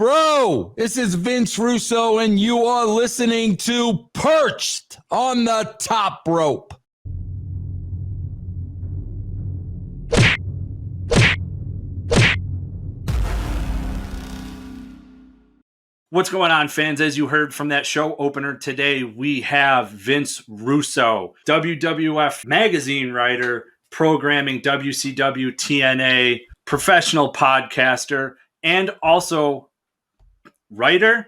Bro, this is Vince Russo, and you are listening to Perched on the Top Rope. What's going on, fans? As you heard from that show opener today, we have Vince Russo, WWF Magazine writer, programming WCW, TNA, professional podcaster, and also writer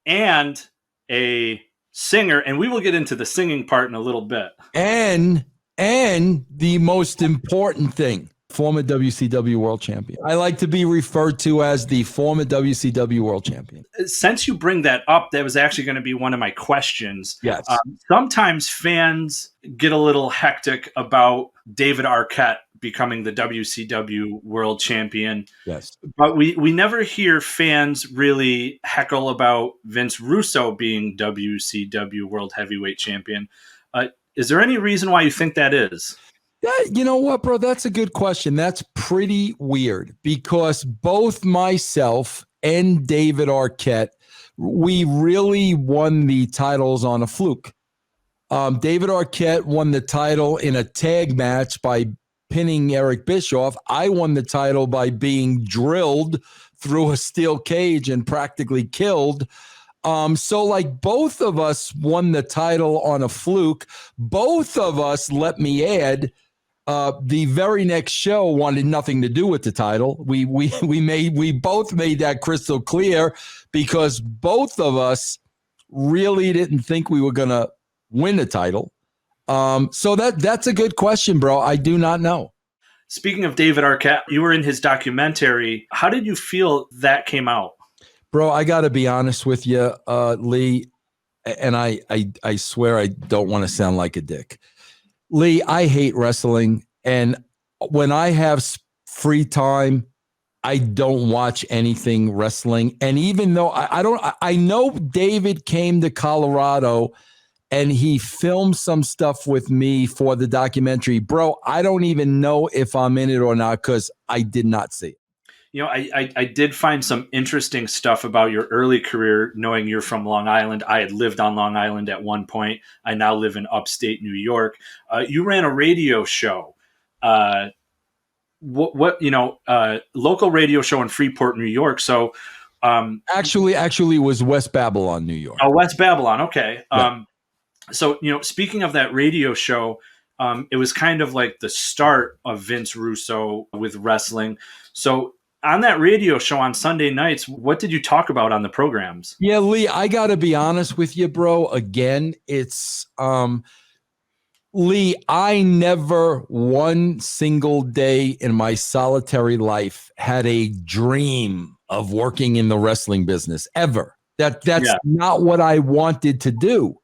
and a singer. And we will get into the singing part in a little bit. And the most important thing, former WCW World Champion. I like to be referred to as the former WCW World Champion. Since you bring that up, that was actually going to be one of my questions. Yes. Sometimes fans get a little hectic about David Arquette becoming the WCW World Champion. Yes. But we never hear fans really heckle about Vince Russo being WCW World Heavyweight Champion. Is there any reason why you think that is? You know what, bro? That's a good question. That's pretty weird because both myself and David Arquette, we really won the titles on a fluke. David Arquette won the title in a tag match by pinning Eric Bischoff. I won the title by being drilled through a steel cage and practically killed. So like both of us won the title on a fluke. Both of us, let me add, the very next show wanted nothing to do with the title. We both made that crystal clear because both of us really didn't think we were going to win the title. So that's a good question, bro. I do not know. Speaking of David Arquette, you were in his documentary. How did you feel that came out? Bro, I got to be honest with you, Lee, and I swear I don't want to sound like a dick. Lee, I hate wrestling, and when I have free time, I don't watch anything wrestling. And even though I know David came to Colorado and he filmed some stuff with me for the documentary. Bro, I don't even know if I'm in it or not because I did not see it. You know, I did find some interesting stuff about your early career, knowing you're from Long Island. I had lived on Long Island at one point. I now live in upstate New York. You ran a radio show. Local radio show in Freeport, New York. So actually it was West Babylon, New York. Oh, West Babylon. Okay. Yeah. So, speaking of that radio show, it was kind of like the start of Vince Russo with wrestling. So on that radio show on Sunday nights, what did you talk about on the programs? Yeah, Lee, I got to be honest with you, bro. Again, it's Lee, I never one single day in my solitary life had a dream of working in the wrestling business ever. That's not what I wanted to do.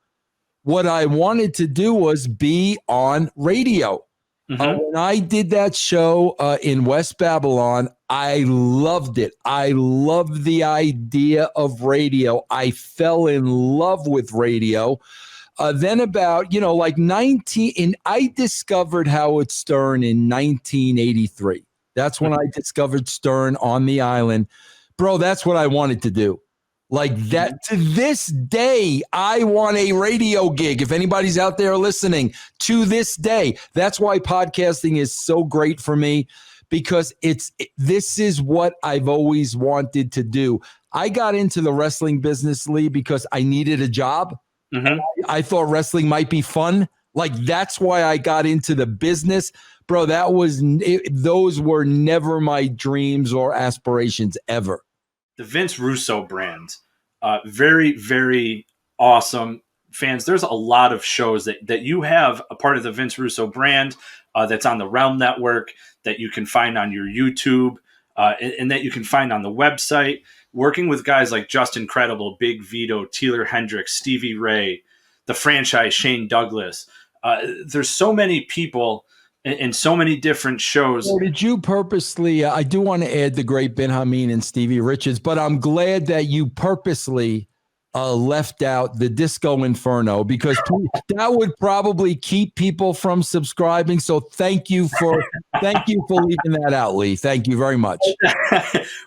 What I wanted to do was be on radio. Mm-hmm. When I did that show in West Babylon, I loved it. I loved the idea of radio. I fell in love with radio. Then about, I discovered Howard Stern in 1983. That's when I discovered Stern on the island. Bro, that's what I wanted to do. Like that, to this day, I want a radio gig. If anybody's out there listening, to this day, that's why podcasting is so great for me, because this is what I've always wanted to do. I got into the wrestling business, Lee, because I needed a job. Mm-hmm. I thought wrestling might be fun. Like, that's why I got into the business. Bro, those were never my dreams or aspirations ever. The Vince Russo brand, very, very awesome. Fans, there's a lot of shows that you have a part of the Vince Russo brand that's on the Realm Network, that you can find on your YouTube, and that you can find on the website. Working with guys like Justin Credible, Big Vito, Taylor Hendricks, Stevie Ray, the franchise, Shane Douglas. There's so many people and so many different shows. So did you purposely, I do want to add the great Ben Hameen and Stevie Richards, but I'm glad that you purposely left out the Disco Inferno, because that would probably keep people from subscribing. So thank you for leaving that out, Lee. Thank you very much.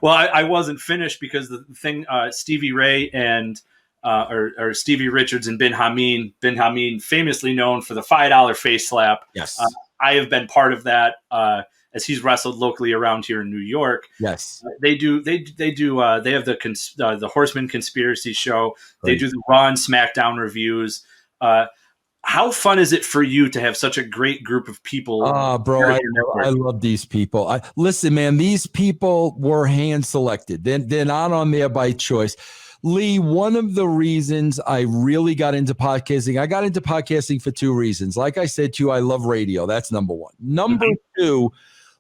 Well, I wasn't finished because the thing, Stevie Ray and or Stevie Richards and Ben Hameen, famously known for the $5 face slap. Yes. I have been part of that as he's wrestled locally around here in New York. Yes. They have the Horseman Conspiracy show. Right. They do the Raw and SmackDown reviews. How fun is it for you to have such a great group of people? Bro, I love these people. Listen, man, these people were hand selected. They're not on there by choice. Lee, one of the reasons I really got into podcasting, I got into podcasting for two reasons. Like I said to you, I love radio. That's number one. Number two,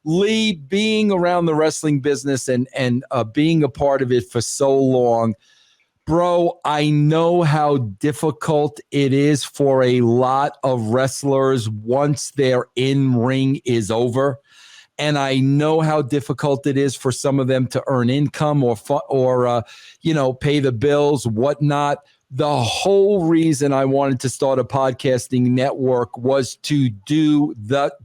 Lee, being around the wrestling business and being a part of it for so long, bro, I know how difficult it is for a lot of wrestlers once their in-ring is over. And I know how difficult it is for some of them to earn income or pay the bills, whatnot. The whole reason I wanted to start a podcasting network was to do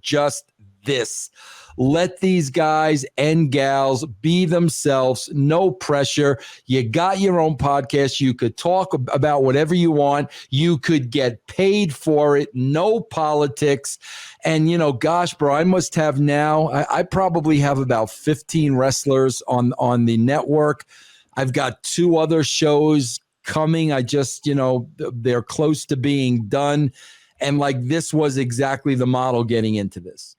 just this. Let these guys and gals be themselves, no pressure. You got your own podcast. You could talk about whatever you want. You could get paid for it, no politics. And, gosh, bro, I must have now, I probably have about 15 wrestlers on the network. I've got 2 other shows coming. I just, they're close to being done. And this was exactly the model getting into this.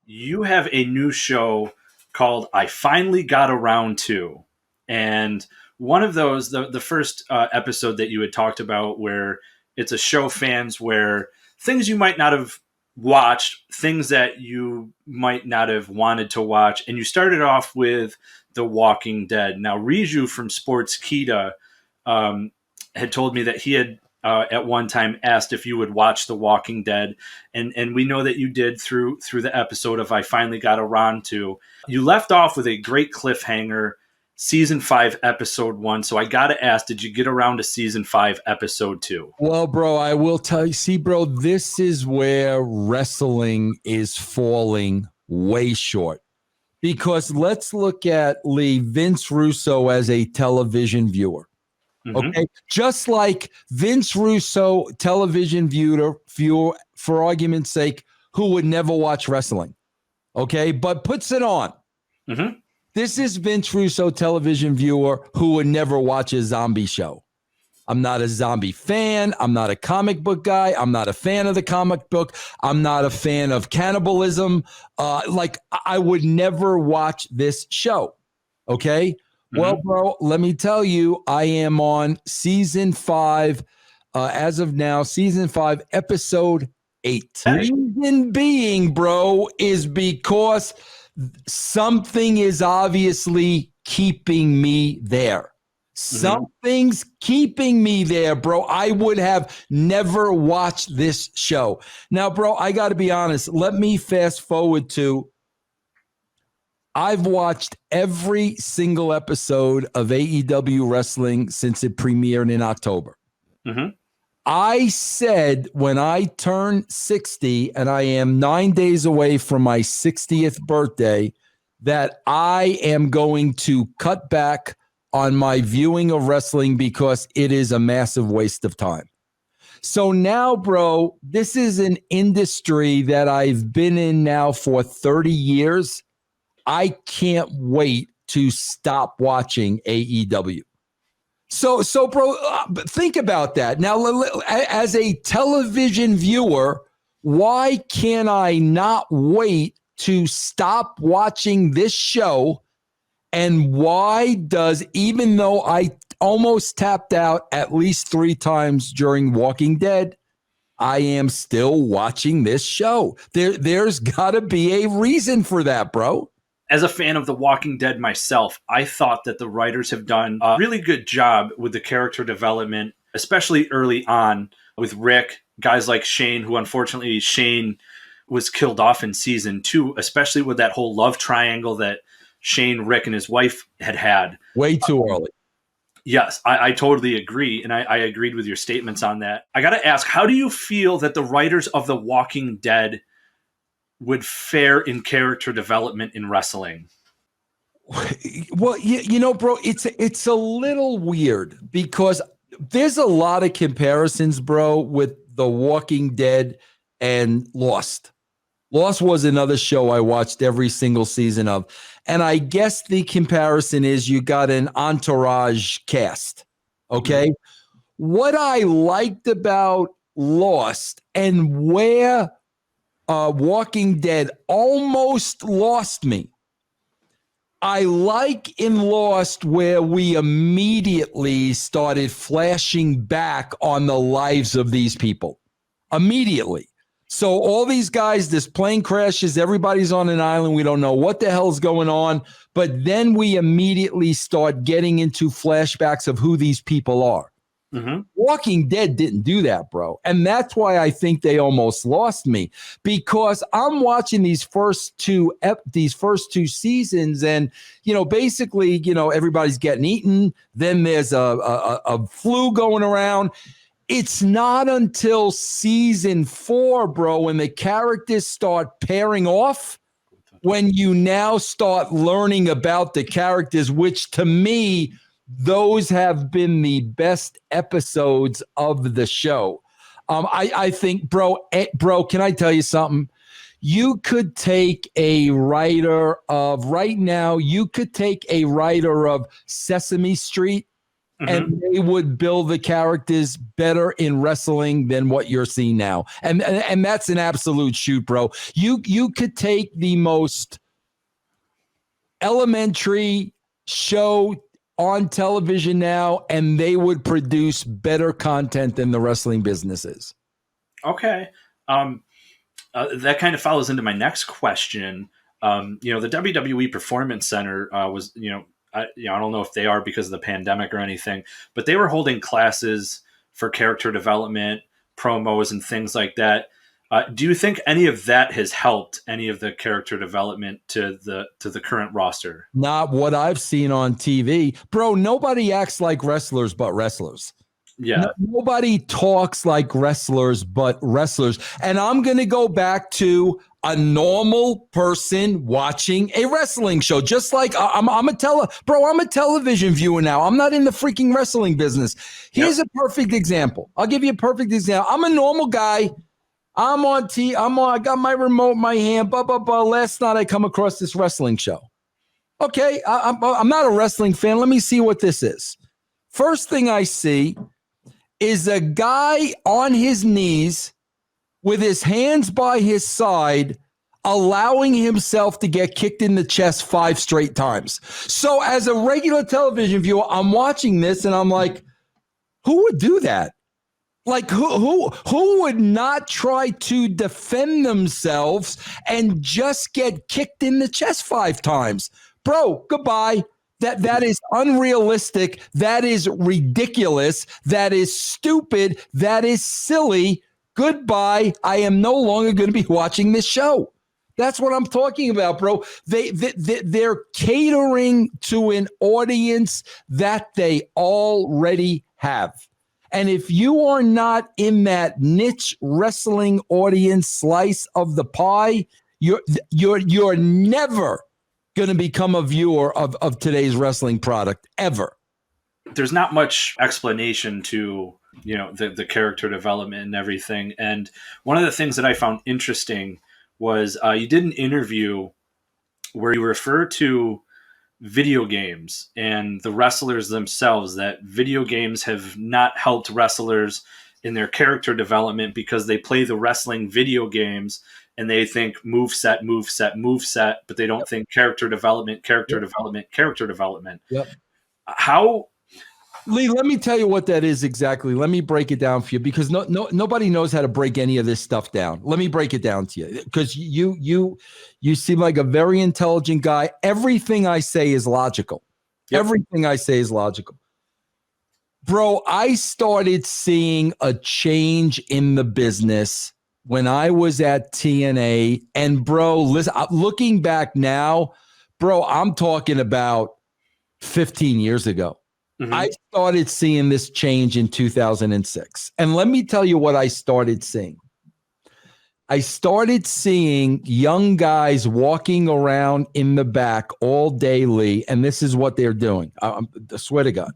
You have a new show called I Finally Got Around To. And one of those, the first episode that you had talked about, where it's a show fans where things you might not have watched, things that you might not have wanted to watch. And you started off with The Walking Dead. Now, Riju from Sportskeeda had told me that he had at one time asked if you would watch The Walking Dead. And we know that you did through the episode of I Finally Got Around To. You left off with a great cliffhanger, season 5, episode 1. So I got to ask, did you get around to season 5, episode 2? Well, bro, I will tell you, see, bro, this is where wrestling is falling way short. Because let's look at Vince Russo as a television viewer. Okay, just like Vince Russo, television viewer, for argument's sake, who would never watch wrestling, okay, but puts it on. This is Vince Russo, television viewer, who would never watch a zombie show. I'm not a zombie fan. I'm not a comic book guy. I'm not a fan of the comic book. I'm not a fan of cannibalism. I would never watch this show, okay? Well, bro, let me tell you, I am on season 5, as of now, season 5, episode 8. Reason being, bro, is because something is obviously keeping me there. Something's keeping me there, bro. I would have never watched this show. Now, bro, I got to be honest. Let me fast forward to I've watched every single episode of AEW wrestling since it premiered in October. I said when I turned 60, and I am 9 days away from my 60th birthday, that I am going to cut back on my viewing of wrestling because it is a massive waste of time. So now, bro, this is an industry that I've been in now for 30 years. I can't wait to stop watching AEW. So, bro, think about that. Now, as a television viewer, why can I not wait to stop watching this show? And why does, even though I almost tapped out at least 3 times during Walking Dead, I am still watching this show? There's got to be a reason for that, bro. As a fan of The Walking Dead myself, I thought that the writers have done a really good job with the character development, especially early on with Rick, guys like Shane, who unfortunately Shane was killed off in season 2, especially with that whole love triangle that Shane, Rick, and his wife had. Way too early. Yes, I totally agree. And I agreed with your statements on that. I got to ask, how do you feel that the writers of The Walking Dead would fare in character development in wrestling? Well, bro, it's a little weird because there's a lot of comparisons, bro, with The Walking Dead and Lost. Lost was another show I watched every single season of. And I guess the comparison is you got an entourage cast. Okay. What I liked about Lost and where Walking Dead almost lost me, I like in Lost where we immediately started flashing back on the lives of these people. Immediately. So all these guys, this plane crashes, everybody's on an island. We don't know what the hell's going on. But then we immediately start getting into flashbacks of who these people are. Mm-hmm. Walking Dead didn't do that, bro. And that's why I think they almost lost me, because I'm watching these first two seasons and, basically, everybody's getting eaten. Then there's a flu going around. It's not until season 4, bro, when the characters start pairing off, when you now start learning about the characters, which to me, those have been the best episodes of the show. I think, bro, can I tell you something? You could take a writer of Sesame Street, and they would build the characters better in wrestling than what you're seeing now. And that's an absolute shoot, bro. You could take the most elementary show on television now, and they would produce better content than the wrestling businesses. Okay. That kind of follows into my next question. The WWE Performance Center was, I don't know if they are because of the pandemic or anything, but they were holding classes for character development, promos, and things like that. Do you think any of that has helped any of the character development to the current roster? Not what I've seen on TV, bro. Nobody acts like wrestlers but wrestlers. Yeah. Nobody talks like wrestlers but wrestlers. And I'm going to go back to a normal person watching a wrestling show. Just like I'm a television viewer now. I'm not in the freaking wrestling business. Here's a perfect example. I'll give you a perfect example. I'm a normal guy. I got my remote in my hand, blah, blah, blah. Last night I come across this wrestling show. Okay, I'm not a wrestling fan. Let me see what this is. First thing I see is a guy on his knees with his hands by his side, allowing himself to get kicked in the chest 5 straight times. So as a regular television viewer, I'm watching this and I'm like, who would do that? Like who would not try to defend themselves and just get kicked in the chest 5 times? Bro, goodbye. That is unrealistic. That is ridiculous. That is stupid. That is silly. Goodbye. I am no longer going to be watching this show. That's what I'm talking about, bro. They're catering to an audience that they already have. And if you are not in that niche wrestling audience slice of the pie, you're never going to become a viewer of today's wrestling product, ever. There's not much explanation to, the character development and everything. And one of the things that I found interesting was you did an interview where you refer to video games and the wrestlers themselves, that video games have not helped wrestlers in their character development because they play the wrestling video games and they think move set, but they don't think character development. Yep. How, Lee, let me tell you what that is exactly. Let me break it down for you, because nobody knows how to break any of this stuff down. Let me break it down to you, because you seem like a very intelligent guy. Everything I say is logical. Yep. Everything I say is logical. Bro, I started seeing a change in the business when I was at TNA. And bro, listen, looking back now, bro, I'm talking about 15 years ago. I started seeing this change in 2006. And let me tell you what I started seeing. I started seeing young guys walking around in the back all day, Lee, and this is what they're doing. I swear to God.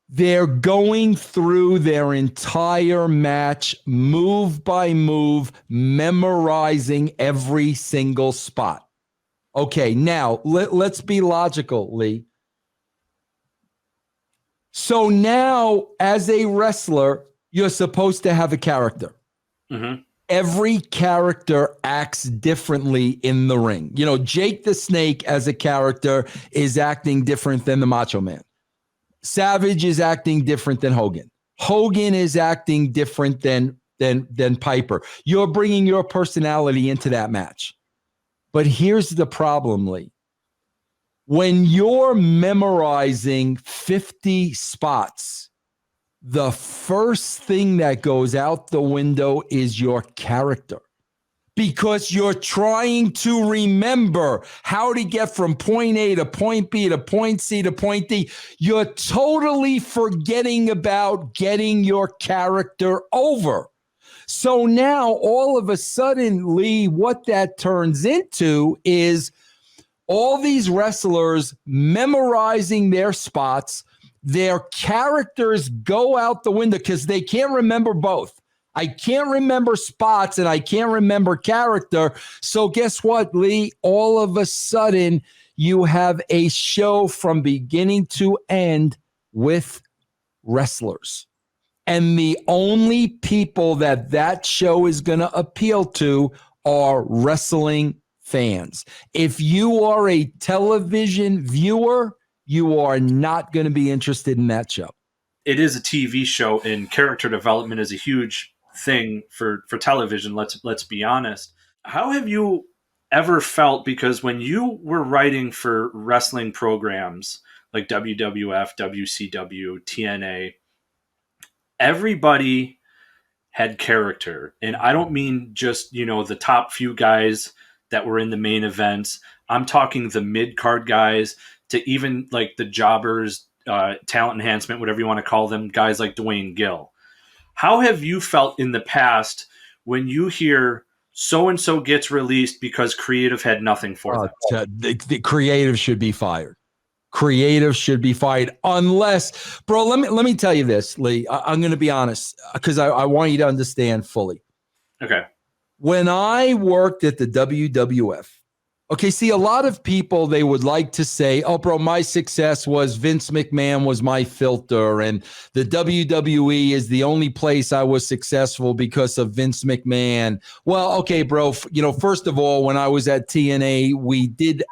They're going through their entire match, move by move, memorizing every single spot. Okay, now let's be logical, Lee. So now, as a wrestler, you're supposed to have a character. Mm-hmm. Every character acts differently in the ring. You know, Jake the Snake as a character is acting different than the Macho Man. Savage is acting different than Hogan. Hogan is acting different than Piper. You're bringing your personality into that match. But here's the problem, Lee. When you're memorizing 50 spots, the first thing that goes out the window is your character, because you're trying to remember how to get from point A to point B to point C to point D. You're totally forgetting about getting your character over. So now all of a sudden, Lee, what that turns into is all these wrestlers memorizing their spots. Their characters go out the window because they can't remember both. I can't remember spots and I can't remember character. So guess what, Lee? All of a sudden, you have a show from beginning to end with wrestlers. And the only people that show is going to appeal to are wrestling fans. If you are a television viewer, you are not going to be interested in that show. It is a TV show, and character development is a huge thing for television. Let's be honest. How have you ever felt? Because when you were writing for wrestling programs like WWF, WCW, TNA, everybody had character. And I don't mean just, the top few guys that were in the main events. I'm talking the mid-card guys to even like the jobbers, talent enhancement, whatever you want to call them, guys like Dwayne Gill. How have you felt in the past when you hear so-and-so gets released because creative had nothing for them? The creative should be fired. Creative should be fired unless, bro, let me tell you this, Lee. I'm going to be honest because I want you to understand fully. Okay. When I worked at the WWF, okay, see, a lot of people, they would like to say, oh, bro, my success was Vince McMahon was my filter, and the WWE is the only place I was successful because of Vince McMahon. Well, okay, bro, first of all, when I was at TNA, we did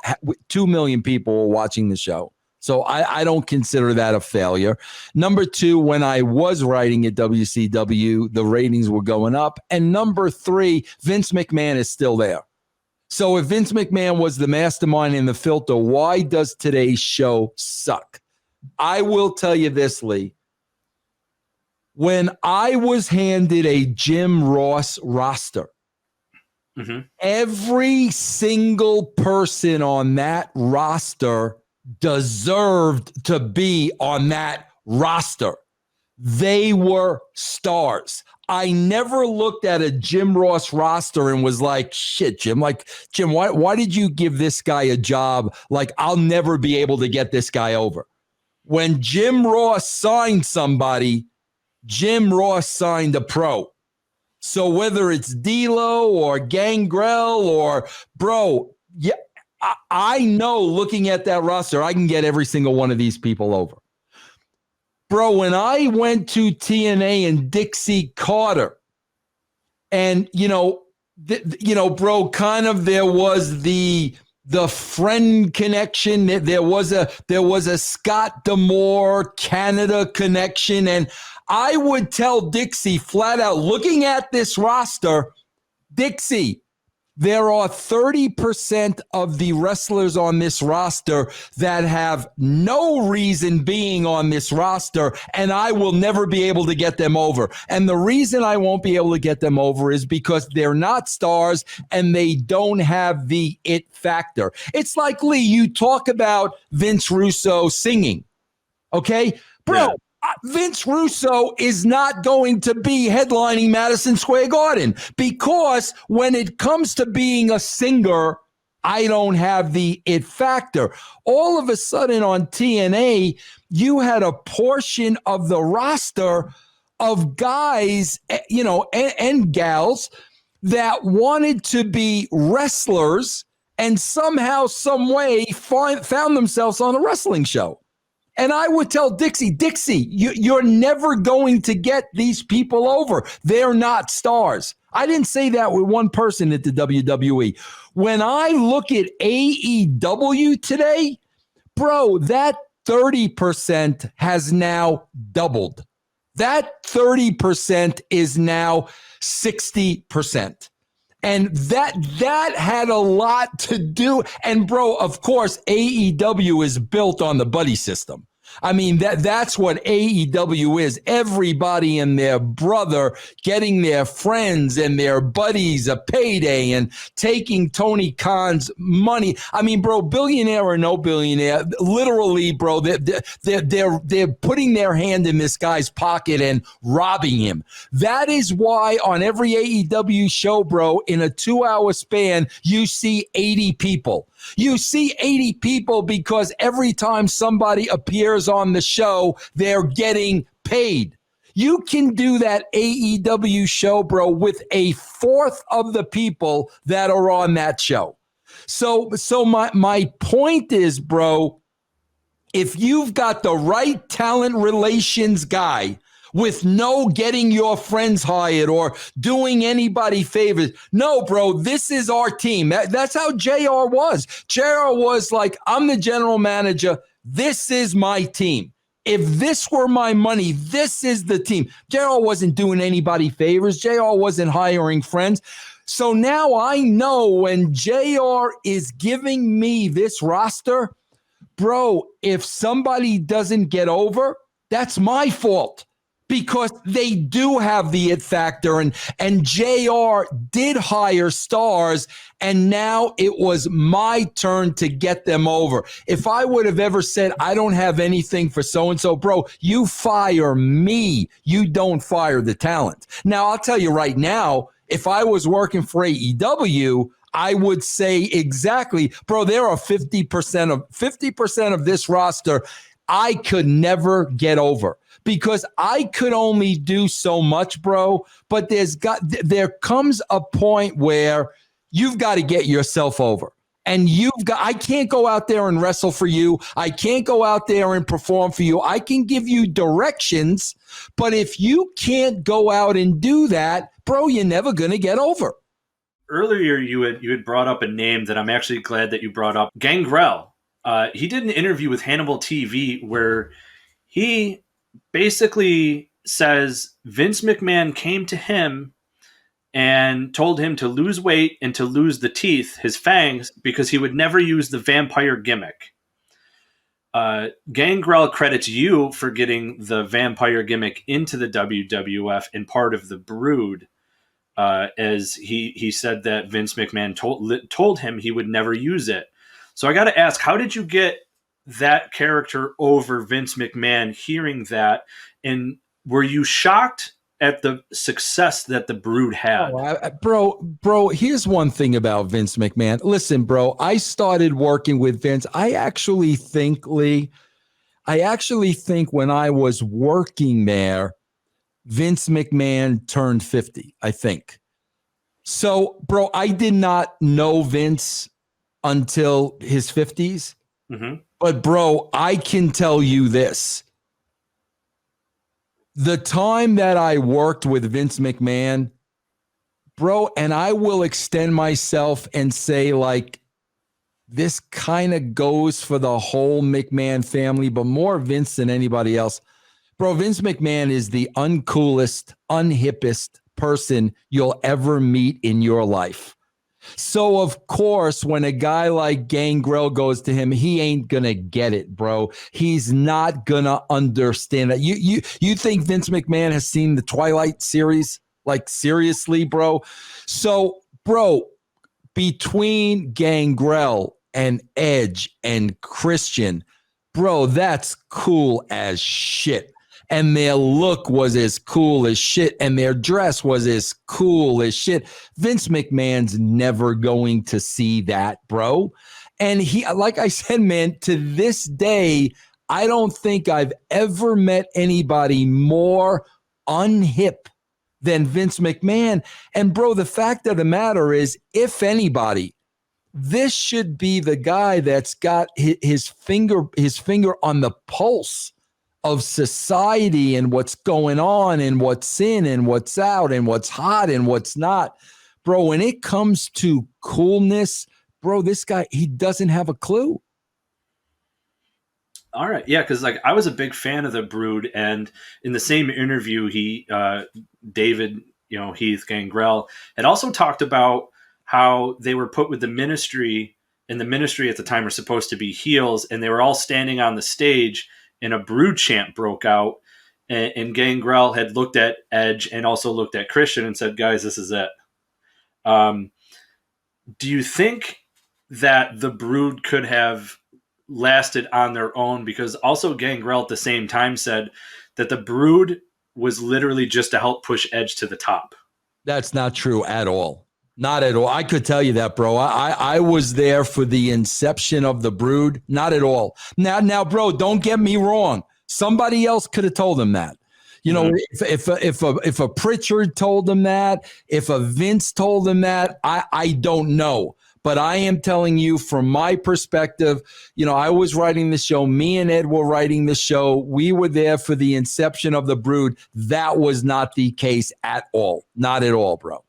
2 million people were watching the show. So I don't consider that a failure. Number two, when I was writing at WCW, the ratings were going up. And number three, Vince McMahon is still there. So if Vince McMahon was the mastermind in the filter, why does today's show suck? I will tell you this, Lee. When I was handed a Jim Ross roster, every single person on that roster deserved to be on that roster. They were stars. I never looked at a Jim Ross roster and was like, shit, Jim, why did you give this guy a job? Like, I'll never be able to get this guy over. When Jim Ross signed somebody, Jim Ross signed a pro. So whether it's D'Lo or Gangrel or, bro, yeah, I know looking at that roster, I can get every single one of these people over. Bro, when I went to TNA and Dixie Carter, and bro, kind of there was the friend connection. There was a Scott D'Amore Canada connection, and I would tell Dixie flat out, looking at this roster, Dixie, There are 30% of the wrestlers on this roster that have no reason being on this roster, and I will never be able to get them over. And the reason I won't be able to get them over is because they're not stars and they don't have the it factor. It's like, Lee, you talk about Vince Russo singing, okay? Bro, yeah. Vince Russo is not going to be headlining Madison Square Garden because when it comes to being a singer, I don't have the it factor. All of a sudden on TNA, you had a portion of the roster of guys, you know, and gals that wanted to be wrestlers and somehow, some way found themselves on a wrestling show. And I would tell Dixie, you're never going to get these people over. They're not stars. I didn't say that with one person at the WWE. When I look at AEW today, bro, that 30% has now doubled. That 30% is now 60%. And that had a lot to do. And bro, of course, AEW is built on the buddy system. I mean, that's what AEW is. Everybody and their brother getting their friends and their buddies a payday and taking Tony Khan's money. I mean, bro, billionaire or no billionaire, literally, bro, they're putting their hand in this guy's pocket and robbing him. That is why on every AEW show, bro, in a 2-hour span, you see 80 people. You see 80 people because every time somebody appears on the show, they're getting paid. You can do that AEW show, bro, with a fourth of the people that are on that show. So my point is, bro, if you've got the right talent relations guy with no getting your friends hired or doing anybody favors. No, bro, this is our team. That's how JR was. JR was like, I'm the general manager. This is my team. If this were my money, this is the team. JR wasn't doing anybody favors. JR wasn't hiring friends. So now I know when JR is giving me this roster, bro, if somebody doesn't get over, that's my fault. Because they do have the it factor, and JR did hire stars, and now it was my turn to get them over. If I would have ever said, I don't have anything for so-and-so, bro, you fire me. You don't fire the talent. Now, I'll tell you right now, if I was working for AEW, I would say exactly, bro, there are 50% of this roster I could never get over. Because I could only do so much, bro. But there comes a point where you've got to get yourself over. And I can't go out there and wrestle for you. I can't go out there and perform for you. I can give you directions. But if you can't go out and do that, bro, you're never going to get over. Earlier, you had brought up a name that I'm actually glad that you brought up. Gangrel. He did an interview with Hannibal TV where he basically says Vince McMahon came to him and told him to lose weight and to lose the teeth, his fangs, because he would never use the vampire gimmick. Gangrel credits you for getting the vampire gimmick into the WWF and part of the Brood, as he said that Vince McMahon told him he would never use it. So I got to ask, how did you get that character over Vince McMahon hearing that? And were you shocked at the success that the Brood had? Bro, here's one thing about Vince McMahon. Listen, bro, I started working with Vince. I actually think when I was working there, Vince McMahon turned 50, I think. So, bro, I did not know Vince until his 50s. Mm-hmm. But, bro, I can tell you this. The time that I worked with Vince McMahon, bro, and I will extend myself and say, like, this kind of goes for the whole McMahon family, but more Vince than anybody else. Bro, Vince McMahon is the uncoolest, unhippest person you'll ever meet in your life. So, of course, when a guy like Gangrel goes to him, he ain't going to get it, bro. He's not going to understand it. You think Vince McMahon has seen the Twilight series? Like, seriously, bro? So, bro, between Gangrel and Edge and Christian, bro, that's cool as shit. And their look was as cool as shit, and their dress was as cool as shit. Vince McMahon's never going to see that, bro. And he, like I said, man, to this day, I don't think I've ever met anybody more unhip than Vince McMahon. And bro, the fact of the matter is, if anybody, this should be the guy that's got his finger on the pulse of society and what's going on and what's in and what's out and what's hot and what's not. Bro, when it comes to coolness, bro, this guy, he doesn't have a clue. All right. Yeah, because like I was a big fan of the Brood, and in the same interview, David, Heath Gangrel had also talked about how they were put with the Ministry, and the Ministry at the time were supposed to be heels, and they were all standing on the stage, and a Brood chant broke out, and Gangrel had looked at Edge and also looked at Christian and said, "Guys, this is it." Do you think that the Brood could have lasted on their own? Because also Gangrel at the same time said that the Brood was literally just to help push Edge to the top. That's not true at all. Not at all. I could tell you that, bro. I was there for the inception of the Brood. Not at all. Now, bro, don't get me wrong. Somebody else could have told them that. You know, if a Pritchard told them that, if a Vince told them that, I don't know. But I am telling you from my perspective, I was writing the show. Me and Ed were writing the show. We were there for the inception of the Brood. That was not the case at all. Not at all, bro.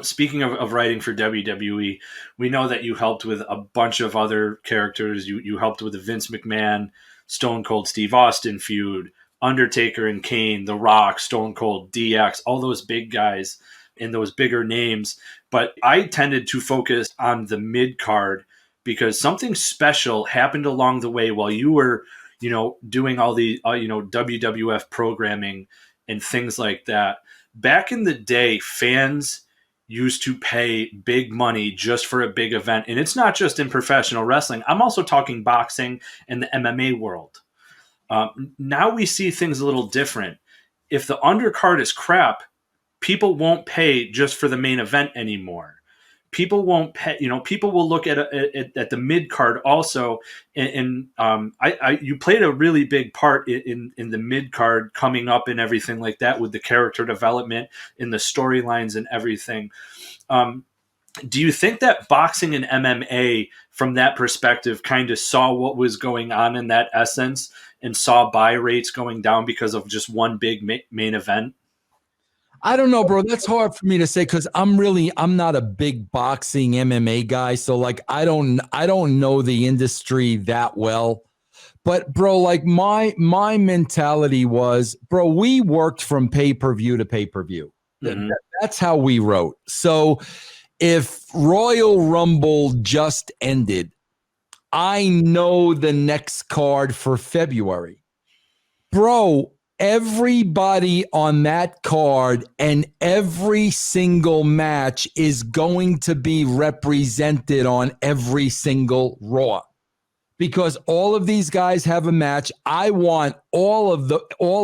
Speaking of writing for WWE, we know that you helped with a bunch of other characters. You helped with the Vince McMahon, Stone Cold Steve Austin feud, Undertaker and Kane, The Rock, Stone Cold, DX, all those big guys and those bigger names. But I tended to focus on the mid card because something special happened along the way while you were, doing all the, WWF programming and things like that. Back in the day, fans used to pay big money just for a big event. And it's not just in professional wrestling. I'm also talking boxing and the MMA world. Now we see things a little different. If the undercard is crap, people won't pay just for the main event anymore. People won't pay, people will look at the mid card also. And you played a really big part in the mid card coming up and everything like that with the character development in the storylines and everything. Do you think that boxing and MMA from that perspective kind of saw what was going on in that essence and saw buy rates going down because of just one big main event? I don't know, bro. That's hard for me to say because I'm not a big boxing MMA guy. So like, I don't know the industry that well, but bro, like my mentality was, bro, we worked from pay-per-view to pay-per-view. Mm-hmm. That's how we wrote. So if Royal Rumble just ended, I know the next card for February, bro. Everybody on that card and every single match is going to be represented on every single Raw because all of these guys have a match. I want all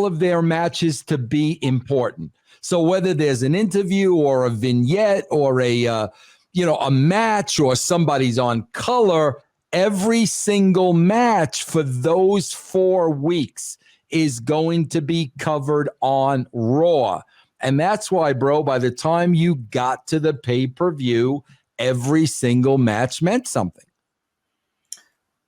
of their matches to be important. So whether there's an interview or a vignette or a match or somebody's on color, every single match for those 4 weeks is going to be covered on Raw. And that's why, bro, by the time you got to the pay-per-view, every single match meant something.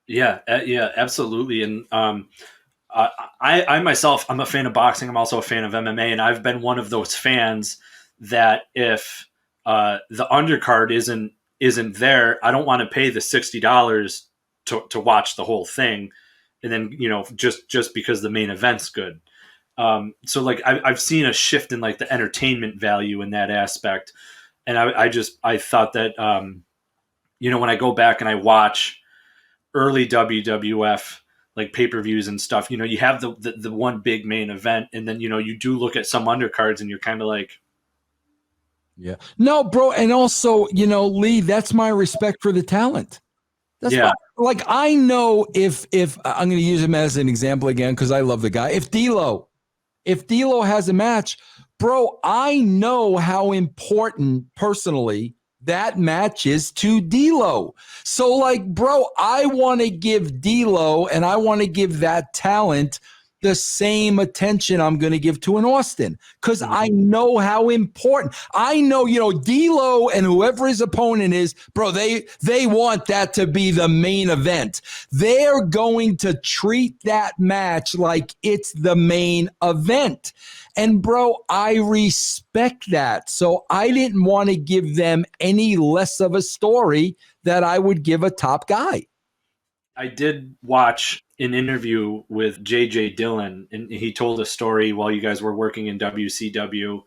Yeah, absolutely. And I myself, I'm a fan of boxing. I'm also a fan of MMA, and I've been one of those fans that if the undercard isn't there, I don't want to pay the $60 to watch the whole thing. And then, just because the main event's good. So like I've seen a shift in like the entertainment value in that aspect. And I thought that, when I go back and I watch early WWF like pay-per-views and stuff, you have the one big main event, and then, you do look at some undercards and you're kind of like, yeah, no, bro. And also, Lee, that's my respect for the talent. That's like, I know if I'm going to use him as an example again, because I love the guy. If D'Lo has a match, bro, I know how important personally that match is to D'Lo. So like, bro, I want to give D'Lo and I want to give that talent the same attention I'm going to give to an Austin, because I know how important. I know, D'Lo and whoever his opponent is, bro, they want that to be the main event. They're going to treat that match like it's the main event. And bro, I respect that. So I didn't want to give them any less of a story that I would give a top guy. I did watch an interview with JJ Dillon, and he told a story while you guys were working in WCW.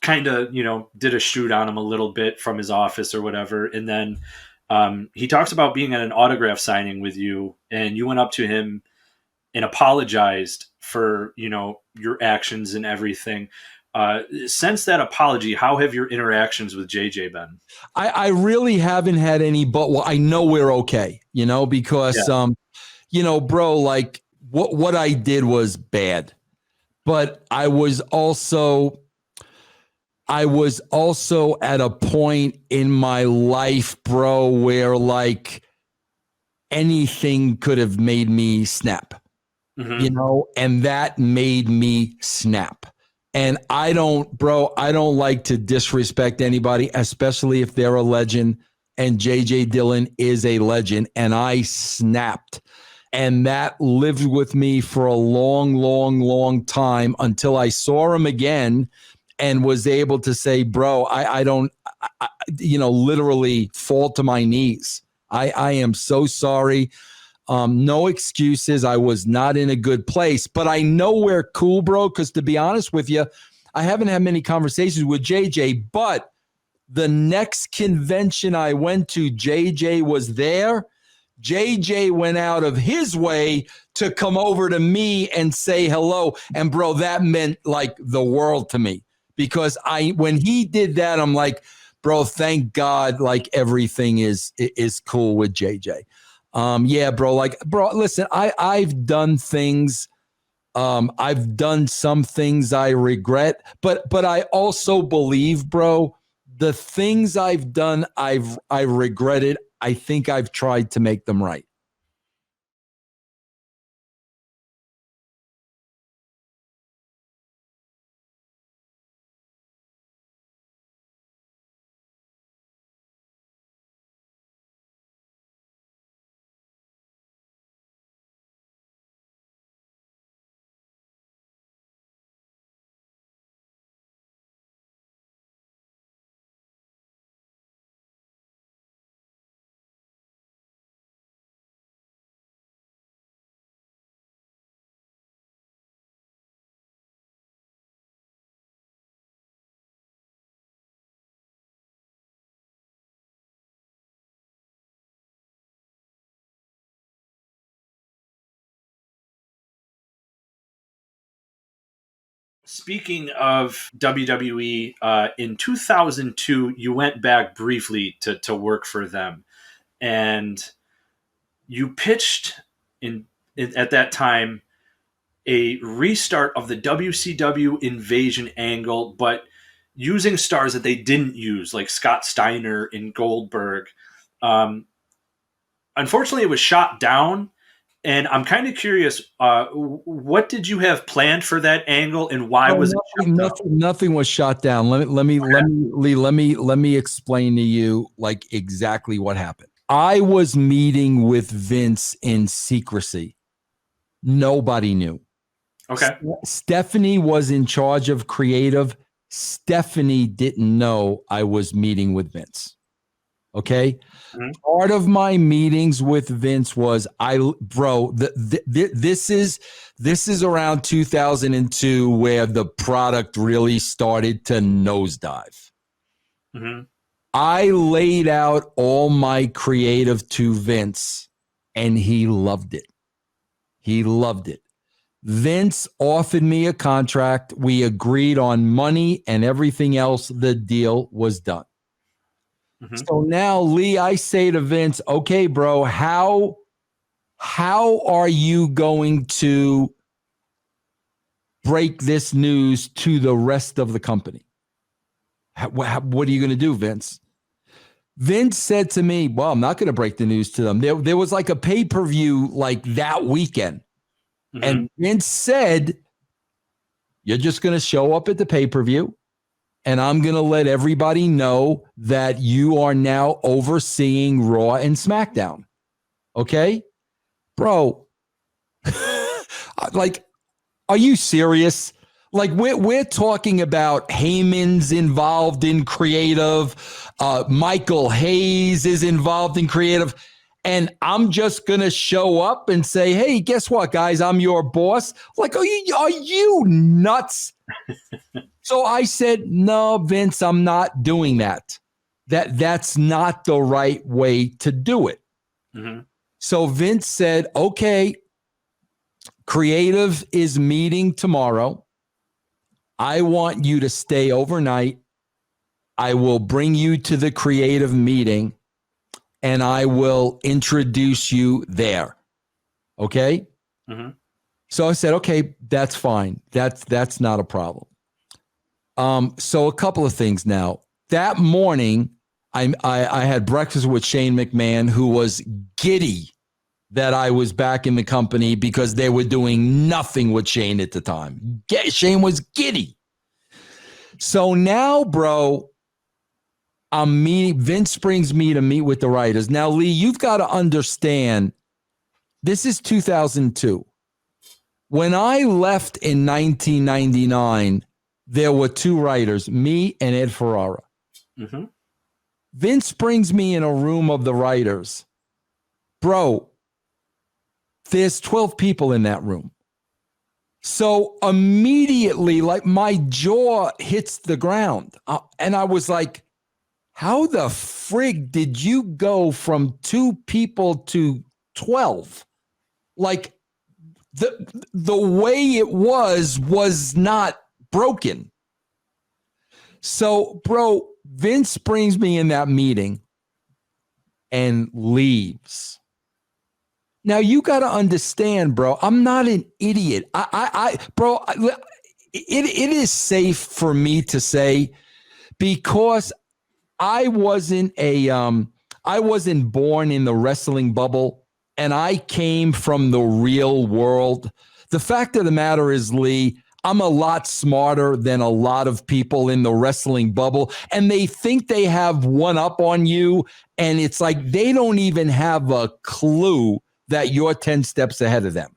Kind of, did a shoot on him a little bit from his office or whatever. And then he talks about being at an autograph signing with you, and you went up to him and apologized for, your actions and everything. Since that apology, how have your interactions with JJ been? I really haven't had any, but I know we're okay, because, bro, like what I did was bad, but I was also at a point in my life, bro, where like anything could have made me snap, and that made me snap. And I don't like to disrespect anybody, especially if they're a legend. And JJ Dillon is a legend. And I snapped. And that lived with me for a long, long, long time until I saw him again and was able to say, bro, I don't, literally fall to my knees. I am so sorry. No excuses. I was not in a good place, but I know we're cool, bro. Because to be honest with you, I haven't had many conversations with JJ, but the next convention I went to, JJ was there. JJ went out of his way to come over to me and say hello. And bro, that meant like the world to me, because when he did that, I'm like, bro, thank God, like everything is cool with JJ. Yeah, bro. Like, bro, listen, I've done things. I've done some things I regret, but I also believe, bro, the things I've done, I regretted. I think I've tried to make them right. Speaking of WWE, in 2002, you went back briefly to work for them, and you pitched at that time a restart of the WCW invasion angle, but using stars that they didn't use, like Scott Steiner and Goldberg. Unfortunately, it was shot down. And I'm kind of curious, what did you have planned for that angle, and why was nothing was shot down? Let me explain to you like exactly what happened. I was meeting with Vince in secrecy. Nobody knew. Okay. Stephanie was in charge of creative. Stephanie didn't know I was meeting with Vince. Okay. Mhm. Part of my meetings with Vince was this is around 2002 where the product really started to nosedive. Mm-hmm. I laid out all my creative to Vince and he loved it. He loved it. Vince offered me a contract. We agreed on money and everything else. The deal was done. Mm-hmm. So now, Lee, I say to Vince, okay, bro, how are you going to break this news to the rest of the company? What are you going to do, Vince? Vince said to me, well, I'm not going to break the news to them. There was like a pay-per-view like that weekend. Mm-hmm. And Vince said, you're just going to show up at the pay-per-view and I'm going to let everybody know that you are now overseeing Raw and SmackDown. Okay? Bro, like, are you serious? Like, we're talking about Heyman's involved in creative. Michael Hayes is involved in creative. And I'm just going to show up and say, hey, guess what, guys? I'm your boss. Like, are you nuts? So I said, no, Vince, I'm not doing that. That's not the right way to do it. Mm-hmm. So Vince said, okay, creative is meeting tomorrow. I want you to stay overnight. I will bring you to the creative meeting and I will introduce you there. Okay? Mm-hmm. So I said, okay, that's fine. That's not a problem. So a couple of things now. That morning, I had breakfast with Shane McMahon, who was giddy that I was back in the company because they were doing nothing with Shane at the time. Shane was giddy. So now, bro, I'm meeting. Vince brings me to meet with the writers. Now, Lee, you've got to understand, this is 2002. When I left in 1999, there were two writers, me and Ed Ferrara. Mm-hmm. Vince brings me in a room of the writers. Bro, there's 12 people in that room. So immediately, like, my jaw hits the ground. And I was like, how the frig did you go from 2 people to 12? Like, the way it was not broken. So, bro, Vince brings me in that meeting and leaves. Now, you got to understand, bro, I'm not an idiot. Bro, it is safe for me to say, because I wasn't born in the wrestling bubble and I came from the real world. The fact of the matter is, Lee, I'm a lot smarter than a lot of people in the wrestling bubble, and they think they have one up on you, and it's like they don't even have a clue that you're 10 steps ahead of them.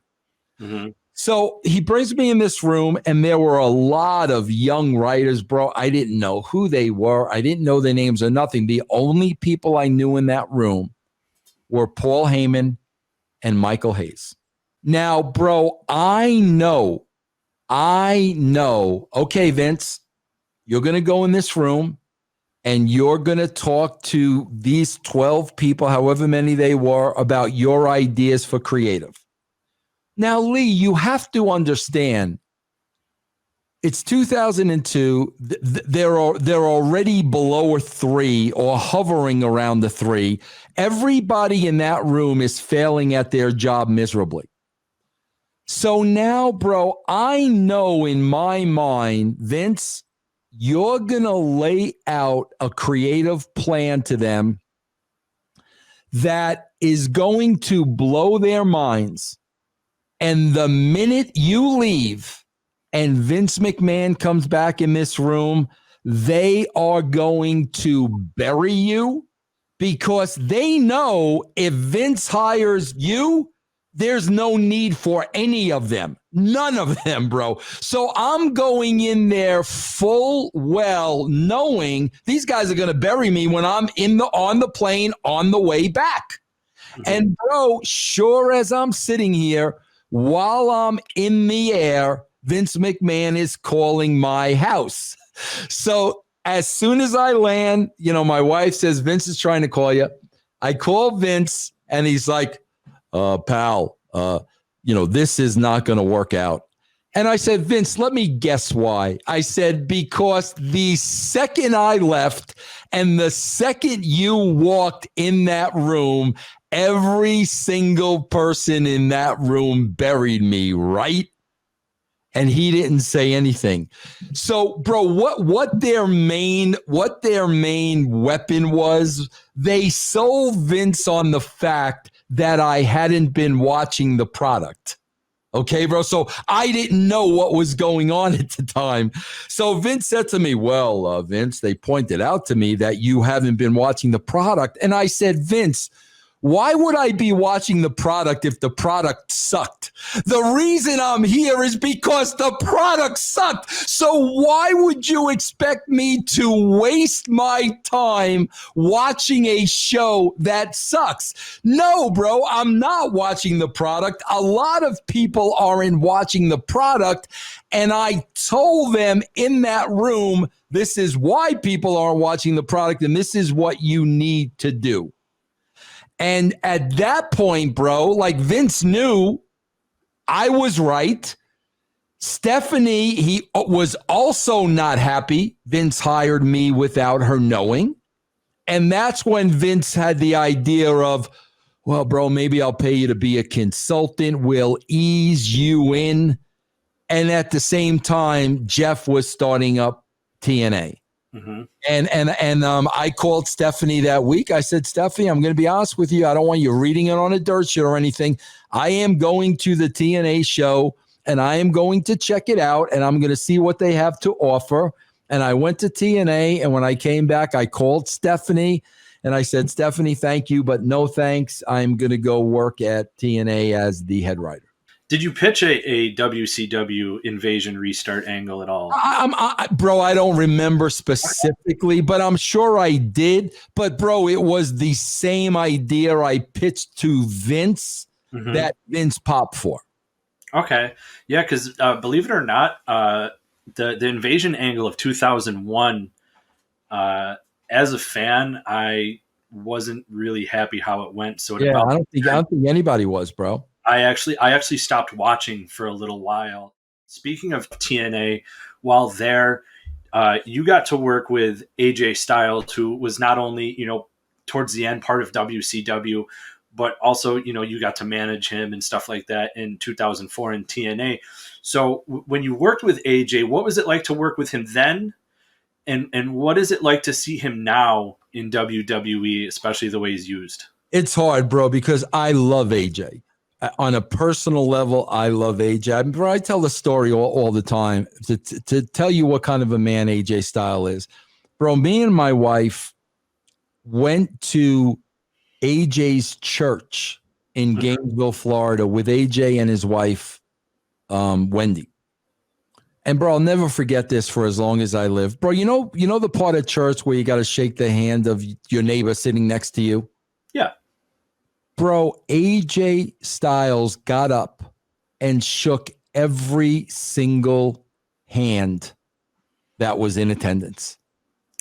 Mm-hmm. So he brings me in this room, and there were a lot of young writers, bro. I didn't know who they were. I didn't know their names or nothing. The only people I knew in that room were Paul Heyman and Michael Hayes. Now, bro, I know, okay, Vince, you're going to go in this room and you're going to talk to these 12 people, however many they were, about your ideas for creative. Now, Lee, you have to understand, it's 2002. They're already below a 3 or hovering around the 3. Everybody in that room is failing at their job miserably. So now, bro, I know in my mind, Vince, you're going to lay out a creative plan to them that is going to blow their minds. And the minute you leave and Vince McMahon comes back in this room, they are going to bury you, because they know if Vince hires you, There's no need for any of them. None of them, bro. So I'm going in there full well knowing these guys are going to bury me when I'm on the plane on the way back. Mm-hmm. And bro, sure as I'm sitting here, while I'm in the air, Vince McMahon is calling my house. So as soon as I land, my wife says, Vince is trying to call you. I call Vince and he's like, pal, this is not going to work out. And I said, Vince, let me guess why. I said, because the second I left and the second you walked in that room, every single person in that room buried me, right? And he didn't say anything. So, bro, what their main weapon was, they sold Vince on the fact that I hadn't been watching the product. Okay, bro. So I didn't know what was going on at the time. So Vince said to me, well, Vince, they pointed out to me that you haven't been watching the product. And I said, Vince, why would I be watching the product if the product sucked? The reason I'm here is because the product sucked. So why would you expect me to waste my time watching a show that sucks? No, bro, I'm not watching the product. A lot of people aren't watching the product. And I told them in that room, this is why people aren't watching the product, and this is what you need to do. And at that point, bro, like Vince knew I was right. Stephanie, he was also not happy. Vince hired me without her knowing. And that's when Vince had the idea of, well, bro, maybe I'll pay you to be a consultant. We'll ease you in. And at the same time, Jeff was starting up TNA. Mm-hmm. And I called Stephanie that week. I said, Stephanie, I'm going to be honest with you. I don't want you reading it on a dirt sheet or anything. I am going to the TNA show and I am going to check it out and I'm going to see what they have to offer. And I went to TNA, and when I came back, I called Stephanie and I said, Stephanie, thank you, but no thanks. I'm going to go work at TNA as the head writer. Did you pitch a WCW Invasion Restart angle at all? Bro, I don't remember specifically, but I'm sure I did. But, bro, it was the same idea I pitched to Vince that Vince popped for. Okay. Yeah, because believe it or not, the Invasion angle of 2001, as a fan, I wasn't really happy how it went. So I don't think anybody was, bro. I actually stopped watching for a little while. Speaking of TNA, while there, you got to work with AJ Styles, who was not only, towards the end part of WCW, but also, you got to manage him and stuff like that in 2004 in TNA. So when you worked with AJ, what was it like to work with him then? And what is it like to see him now in WWE, especially the way he's used? It's hard, bro, because I love AJ. On a personal level, I love AJ. Bro, I tell the story all the time to tell you what kind of a man AJ Styles is. Bro, me and my wife went to AJ's church in Gainesville, Florida with AJ and his wife, Wendy. And bro, I'll never forget this for as long as I live. Bro, you know the part of church where you got to shake the hand of your neighbor sitting next to you? Yeah. Bro, AJ Styles got up and shook every single hand that was in attendance.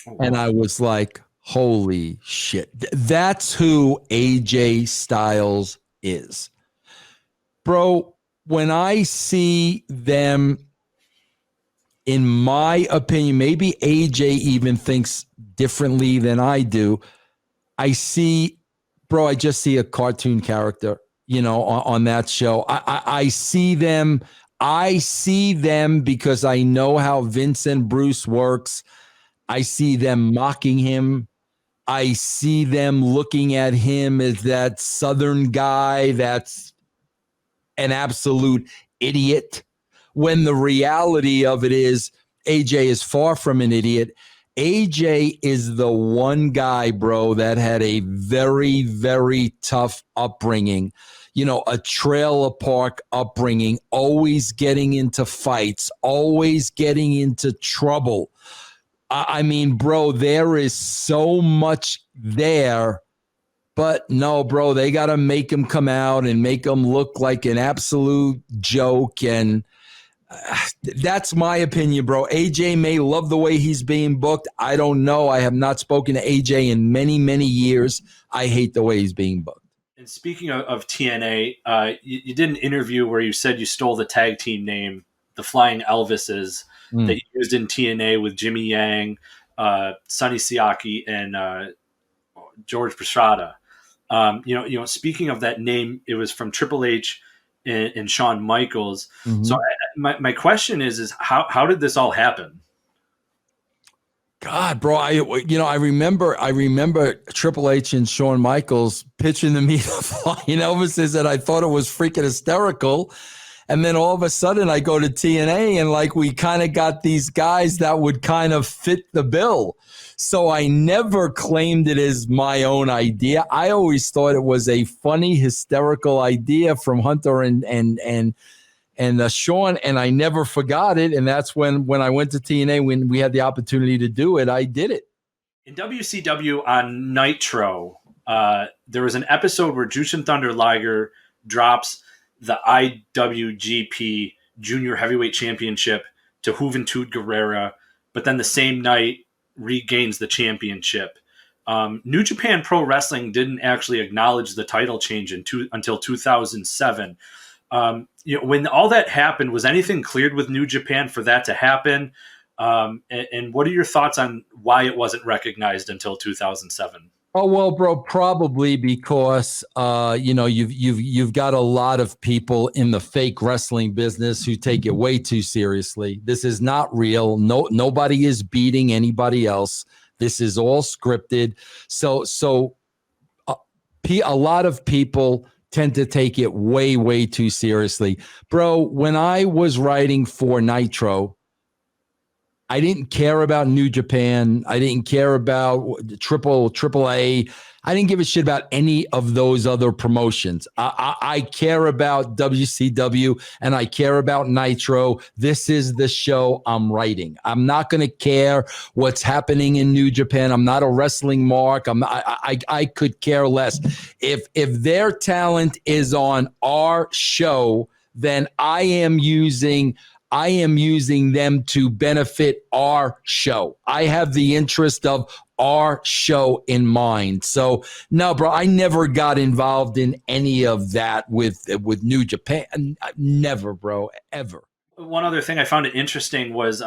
Oh, wow. And I was like, holy shit. That's who AJ Styles is. Bro, when I see them, in my opinion, maybe AJ even thinks differently than I do. I just see a cartoon character, on that show. I see them. I see them because I know how Vince and Bruce works. I see them mocking him. I see them looking at him as that Southern guy that's an absolute idiot, when the reality of it is AJ is far from an idiot. AJ is the one guy, bro, that had a very, very tough upbringing. a trailer park upbringing, always getting into fights, always getting into trouble. I mean, bro, there is so much there, but no, bro, they got to make him come out and make him look like an absolute joke. And that's my opinion, bro. AJ may love the way he's being booked. I don't know. I have not spoken to AJ in many, many years. I hate the way he's being booked. And speaking of TNA, you did an interview where you said you stole the tag team name, the Flying Elvises, that you used in TNA with Jimmy Yang, Sonny Siaki, and George Prasada. Speaking of that name, it was from Triple H and Shawn Michaels. Mm-hmm. So my question is how did this all happen? God, bro, I remember Triple H and Shawn Michaels pitching to me the Flying Elvises, and I thought it was freaking hysterical. And then all of a sudden I go to TNA and like we kind of got these guys that would kind of fit the bill. So I never claimed it as my own idea. I always thought it was a funny, hysterical idea from Hunter and Shawn, and I never forgot it. And that's when I went to TNA, when we had the opportunity to do it, I did it. In WCW on Nitro, there was an episode where Jushin Thunder Liger drops the IWGP Junior Heavyweight Championship to Juventud Guerrera, but then the same night regains the championship. New Japan Pro Wrestling didn't actually acknowledge the title change until 2007. When all that happened, was anything cleared with New Japan for that to happen? And what are your thoughts on why it wasn't recognized until 2007? Oh, well, bro, probably because, you've got a lot of people in the fake wrestling business who take it way too seriously. This is not real. Nobody is beating anybody else. This is all scripted. So a lot of people tend to take it way, way too seriously. Bro, when I was writing for Nitro, I didn't care about New Japan. I didn't care about Triple A. I didn't give a shit about any of those other promotions. I care about WCW and I care about Nitro. This is the show I'm writing. I'm not going to care what's happening in New Japan. I'm not a wrestling mark. I could care less. If their talent is on our show, then I am using them to benefit our show. I have the interest of our show in mind. So no, bro, I never got involved in any of that with New Japan. Never, bro, ever. One other thing I found it interesting was,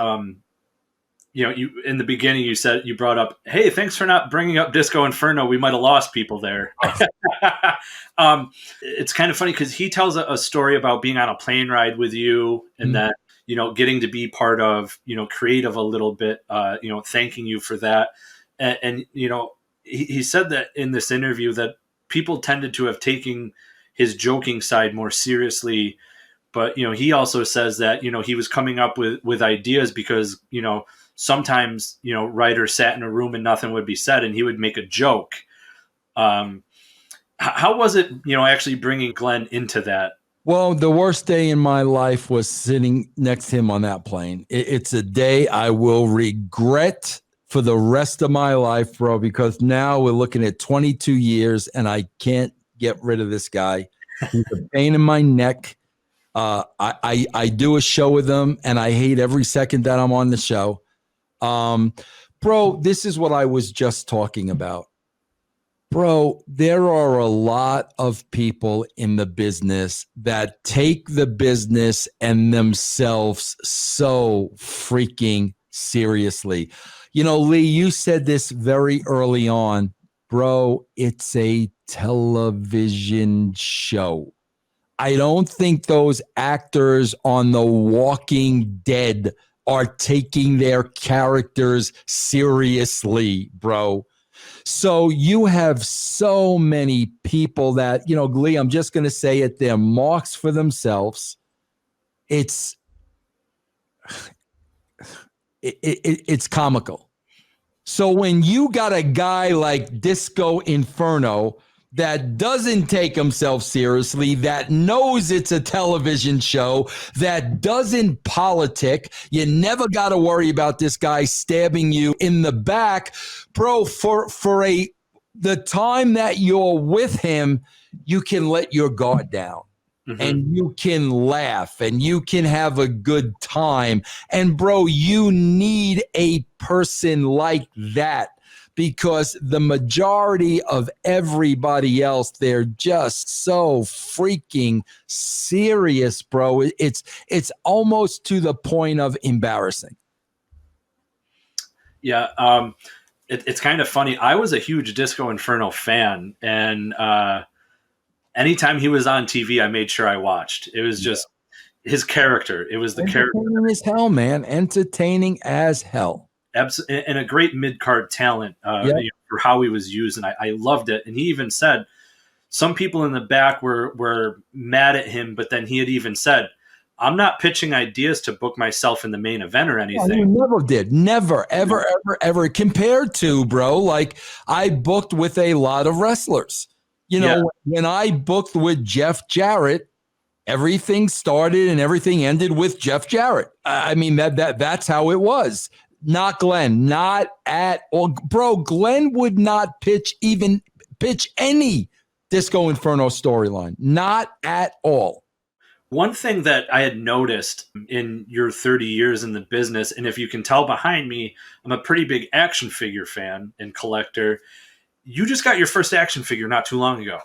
you in the beginning you said, you brought up, hey, thanks for not bringing up Disco Inferno. We might have lost people there. It's kind of funny because he tells a story about being on a plane ride with you and that, getting to be part of, creative a little bit, thanking you for that. And he said that in this interview that people tended to have taken his joking side more seriously. But, he also says that, he was coming up with ideas because, sometimes, writers sat in a room and nothing would be said and he would make a joke. How was it, actually bringing Glenn into that? Well, the worst day in my life was sitting next to him on that plane. It's a day I will regret for the rest of my life, bro, because now we're looking at 22 years and I can't get rid of this guy. He's a pain in my neck. I do a show with him and I hate every second that I'm on the show. Bro, this is what I was just talking about. Bro, there are a lot of people in the business that take the business and themselves so freaking seriously. Lee, you said this very early on. Bro, it's a television show. I don't think those actors on The Walking Dead are taking their characters seriously, bro. So you have so many people that, Lee, I'm just going to say it, they're marks for themselves. It's comical. So when you got a guy like Disco Inferno that doesn't take himself seriously, that knows it's a television show, that doesn't politic. You never got to worry about this guy stabbing you in the back. Bro, for the time that you're with him, you can let your guard down. Mm-hmm. And you can laugh and you can have a good time. And bro, you need a person like that, because the majority of everybody else, they're just so freaking serious, bro. It's almost to the point of embarrassing. Yeah, it's kind of funny. I was a huge Disco Inferno fan, and anytime he was on TV, I made sure I watched. It was just his character. It was the character. Entertaining as hell, man. Entertaining as hell. Absolutely, and a great mid-card talent for how he was used, and I loved it. And he even said some people in the back were mad at him, but then he had even said, "I'm not pitching ideas to book myself in the main event or anything." No, he never did. Never, ever, ever. Compared to, bro, like I booked with a lot of wrestlers. You know, when I booked with Jeff Jarrett, everything started and everything ended with Jeff Jarrett. I mean, that's how it was. Not Glenn, not at all. Bro, Glenn would not pitch any Disco Inferno storyline. Not at all. One thing that I had noticed in your 30 years in the business, and if you can tell behind me, I'm a pretty big action figure fan and collector. You just got your first action figure not too long ago.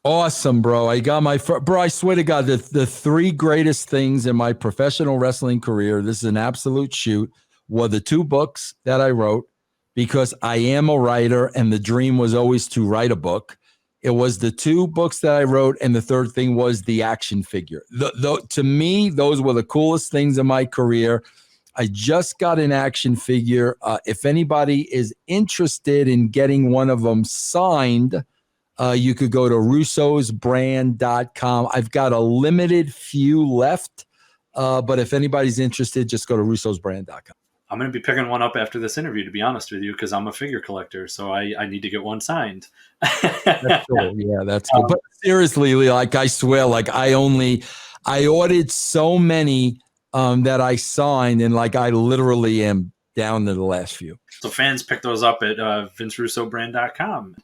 Awesome, bro. I got my first, bro, I swear to God, the three greatest things in my professional wrestling career, this is an absolute shoot, were the 2 books that I wrote, because I am a writer and the dream was always to write a book. It was the 2 books that I wrote, and the third thing was the action figure. To me, those were the coolest things in my career. I just got an action figure. If anybody is interested in getting one of them signed, you could go to russosbrand.com. I've got a limited few left, but if anybody's interested, just go to russosbrand.com. I'm going to be picking one up after this interview, to be honest with you, because I'm a figure collector, so I need to get one signed. That's cool. Yeah, that's cool. But seriously, like I swear, like I ordered so many that I signed, and like I literally am down to the last few. So fans pick those up at vincerussobrand.com.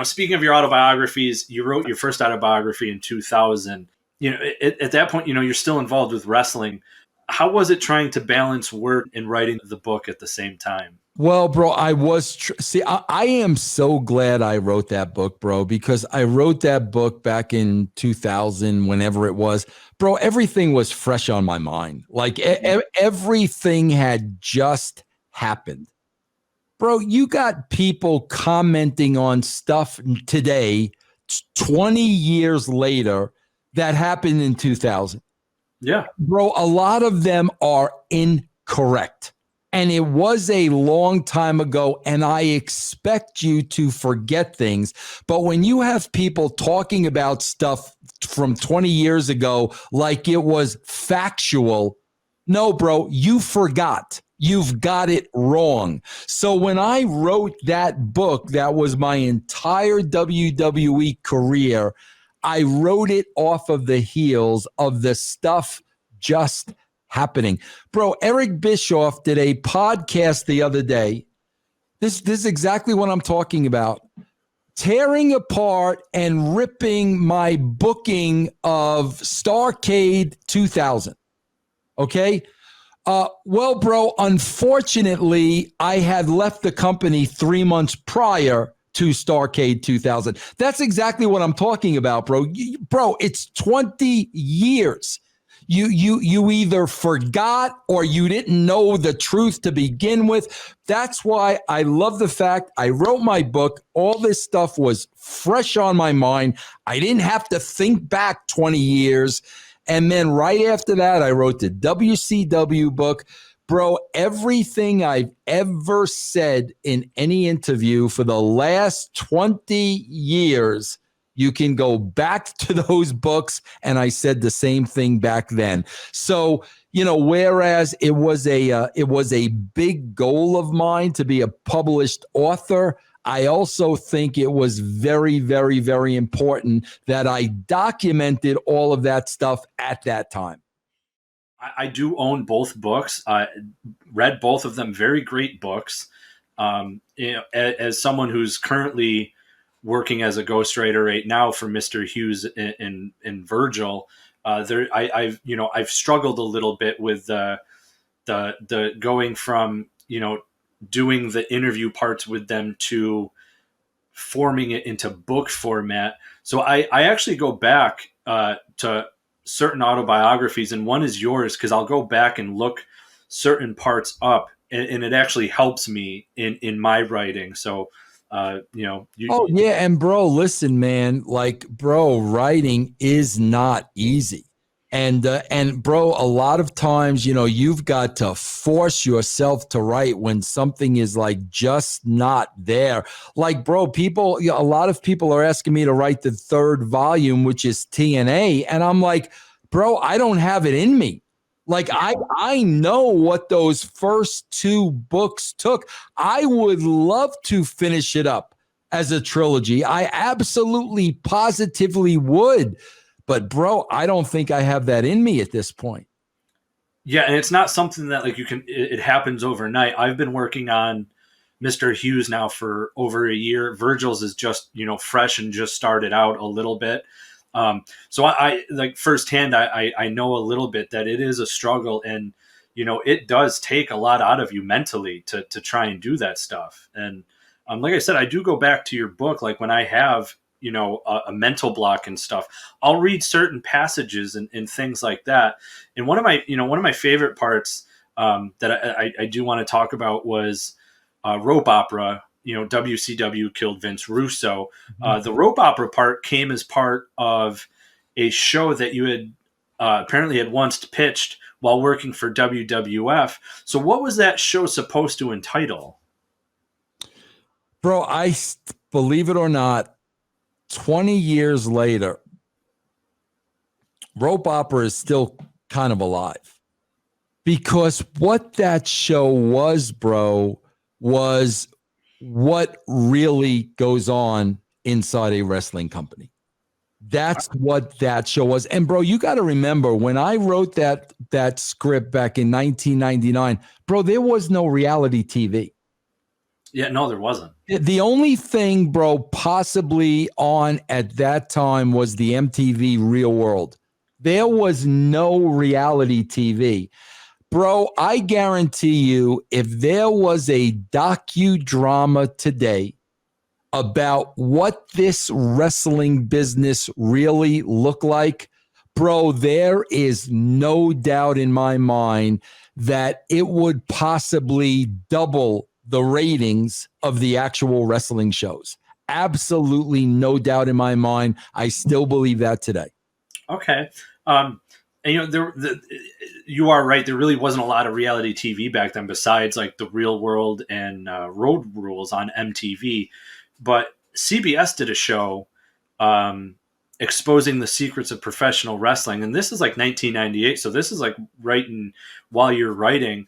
Speaking of your autobiographies, you wrote your first autobiography in 2000. At that point, you're still involved with wrestling. How was it trying to balance work and writing the book at the same time? Well, bro, I am so glad I wrote that book, bro, because I wrote that book back in 2000, whenever it was. Bro, everything was fresh on my mind. Like everything had just happened. Bro, you got people commenting on stuff today, 20 years later, that happened in 2000. Yeah. Bro, a lot of them are incorrect. And it was a long time ago, and I expect you to forget things. But when you have people talking about stuff from 20 years ago like it was factual, no, bro, you forgot. You've got it wrong. So when I wrote that book, that was my entire WWE career, I wrote it off of the heels of the stuff just happening. Bro, Eric Bischoff did a podcast the other day. This is exactly what I'm talking about. Tearing apart and ripping my booking of Starrcade 2000. Okay? Well, bro, unfortunately, I had left the company 3 months prior to Starrcade 2000. That's exactly what I'm talking about, bro. Bro, it's 20 years. You either forgot or you didn't know the truth to begin with. That's why I love the fact I wrote my book. All this stuff was fresh on my mind. I didn't have to think back 20 years. And then right after that, I wrote the WCW book. Bro, everything I've ever said in any interview for the last 20 years, you can go back to those books, and I said the same thing back then. So, whereas it was a big goal of mine to be a published author, I also think it was very, very, very important that I documented all of that stuff at that time. I do own both books. Read both of them. Very great books. As someone who's currently working as a ghostwriter right now for Mr. Hughes and Virgil, I've struggled a little bit with the going from doing the interview parts with them to forming it into book format. So I actually go back to certain autobiographies, and one is yours, because I'll go back and look certain parts up, and it actually helps me in my writing. So and bro, listen, man, writing is not easy. And bro, a lot of times, you've got to force yourself to write when something is just not there. Bro, a lot of people are asking me to write the third volume, which is TNA. And I'm like, bro, I don't have it in me. I know what those first two books took. I would love to finish it up as a trilogy. I absolutely positively would. But bro, I don't think I have that in me at this point. Yeah, and it's not something that it happens overnight. I've been working on Mr. Hughes now for over a year. Virgil's is just, fresh and just started out a little bit. So I firsthand, I know a little bit that it is a struggle, and, it does take a lot out of you mentally to try and do that stuff. And like I said, I do go back to your book, when I have, a mental block and stuff, I'll read certain passages and things like that. And one of my favorite parts that I do want to talk about was rope opera. WCW killed Vince Russo. The rope opera part came as part of a show that you had apparently had once pitched while working for WWF. So what was that show supposed to entitle? Bro, believe it or not, 20 years later, rope opera is still kind of alive, because what that show was, bro, was what really goes on inside a wrestling company. That's what that show was. And bro, you got to remember, when I wrote that script back in 1999, bro, there was no reality TV. Yeah, no, there wasn't. The only thing, bro, possibly on at that time was the MTV Real World. There was no reality TV. Bro, I guarantee you, if there was a docudrama today about what this wrestling business really looked like, bro, there is no doubt in my mind that it would possibly double the ratings of the actual wrestling shows. Absolutely no doubt in my mind. I still believe that today. Okay. And you are right. There really wasn't a lot of reality TV back then, besides the Real World and Road Rules on MTV. But CBS did a show exposing the secrets of professional wrestling, and this is 1998. So this is writing while you're writing.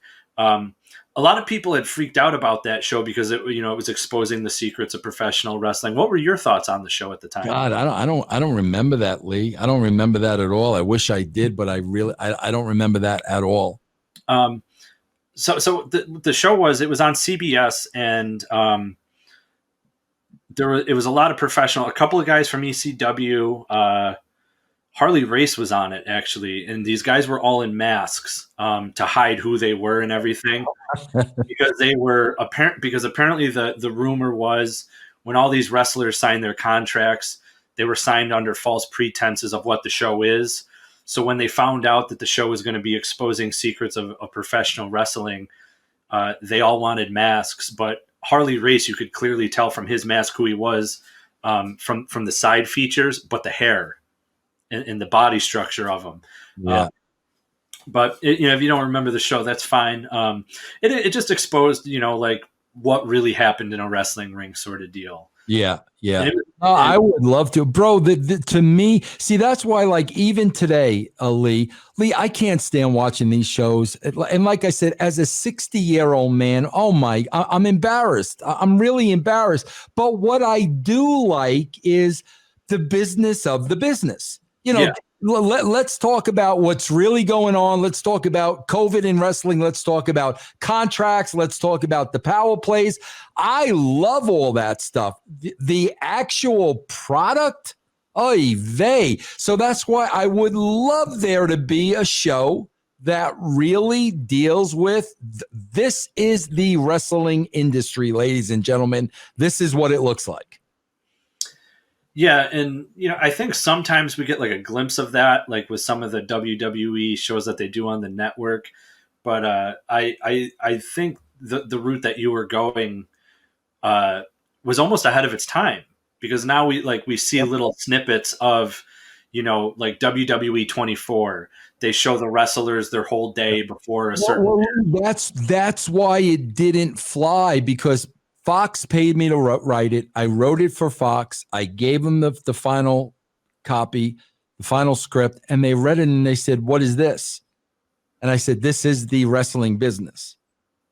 A lot of people had freaked out about that show because it was exposing the secrets of professional wrestling. What were your thoughts on the show at the time? God, I don't remember that, Lee. I don't remember that at all. I wish I did, but I don't remember that at all. So the show was on CBS, and it was a lot of professional. A couple of guys from ECW. Harley Race was on it, actually, and these guys were all in masks to hide who they were and everything, because they were apparently the rumor was, when all these wrestlers signed their contracts, they were signed under false pretenses of what the show is. So when they found out that the show was going to be exposing secrets of professional wrestling, they all wanted masks. But Harley Race, you could clearly tell from his mask who he was, from the side features, but the hair and the body structure of him. Yeah. But if you don't remember the show, that's fine. It just exposed, what really happened in a wrestling ring, sort of deal. Yeah, yeah. And it, Oh, and I would love to, bro. To me, see, that's why, like, even today, Lee, I can't stand watching these shows. And like I said, as a 60-year-old man, I'm embarrassed. I'm really embarrassed. But what I do like is the business of the business. yeah, Let's talk about what's really going on. Let's talk about COVID in wrestling. Let's talk about contracts. Let's talk about the power plays. I love all that stuff. The actual product, oy vey. So that's why I would love there to be a show that really deals with this is the wrestling industry, ladies and gentlemen. This is what it looks like. yeah, and I think sometimes we get like a glimpse of that, like with some of the WWE shows that they do on the network. But I think the route that you were going was almost ahead of its time, because now we see little snippets of like WWE 24. They show the wrestlers their whole day before a certain. That's why it didn't fly, because Fox paid me to write it. I wrote it for Fox. I gave them the final copy, the final script, and they read it and they said, "What is this?" And I said, "This is the wrestling business."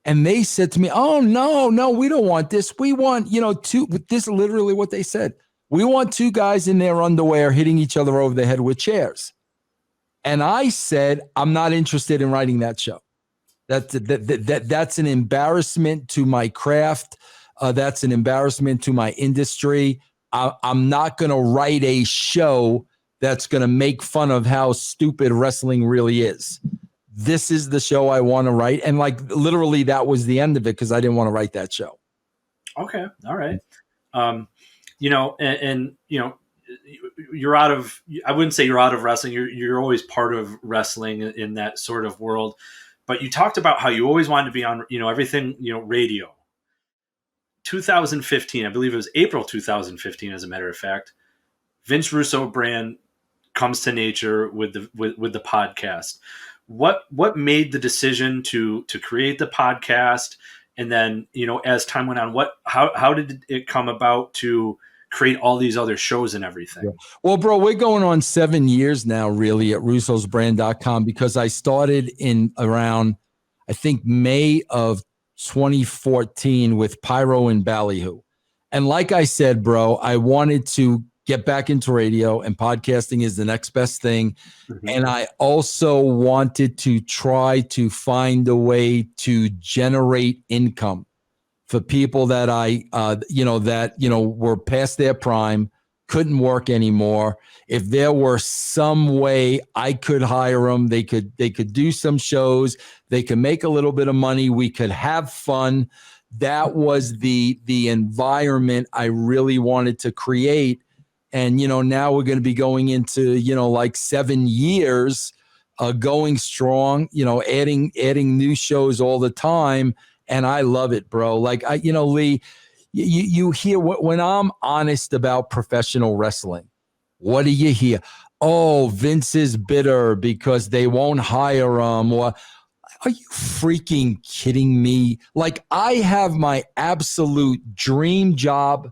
And they said to me, "Oh, no, we don't want this. We want, two." This is literally what they said. "We want two guys in their underwear hitting each other over the head with chairs." And I said, "I'm not interested in writing that show. That's an embarrassment to my craft. That's an embarrassment to my industry. I'm not going to write a show that's going to make fun of how stupid wrestling really is. This is the show I want to write." And like literally that was the end of it, because I didn't want to write that show. Okay. All right. And you're out of, I wouldn't say you're out of wrestling. You're always part of wrestling in that sort of world. But you talked about how you always wanted to be on, everything, radio. 2015, I believe it was April 2015, as a matter of fact, Vince Russo brand comes to nature with the podcast. What made the decision to create the podcast? And then, as time went on, how did it come about to create all these other shows and everything? Yeah. Well, bro, we're going on 7 years now, really, at russosbrand.com, because I started in around, I think, May of 2014 with Pyro and Ballyhoo. And like I said, bro, I wanted to get back into radio, and podcasting is the next best thing. Mm-hmm. And I also wanted to try to find a way to generate income for people that were past their prime, couldn't work anymore. If there were some way I could hire them, they could do some shows, they could make a little bit of money, we could have fun. That was the environment I really wanted to create. And, now we're going to be going into, like 7 years, going strong, adding new shows all the time. And I love it, bro. Like, Lee, you hear when I'm honest about professional wrestling, what do you hear? "Oh, Vince is bitter because they won't hire him." Or, are you freaking kidding me? Like, I have my absolute dream job.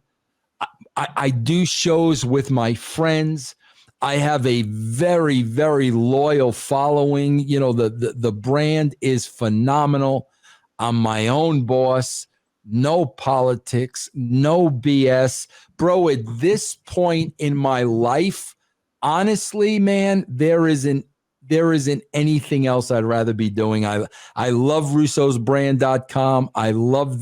I do shows with my friends. I have a very, very loyal following. The brand is phenomenal. I'm my own boss. No politics, no BS. Bro, at this point in my life, honestly, man, there isn't anything else I'd rather be doing. I love russosbrand.com. I love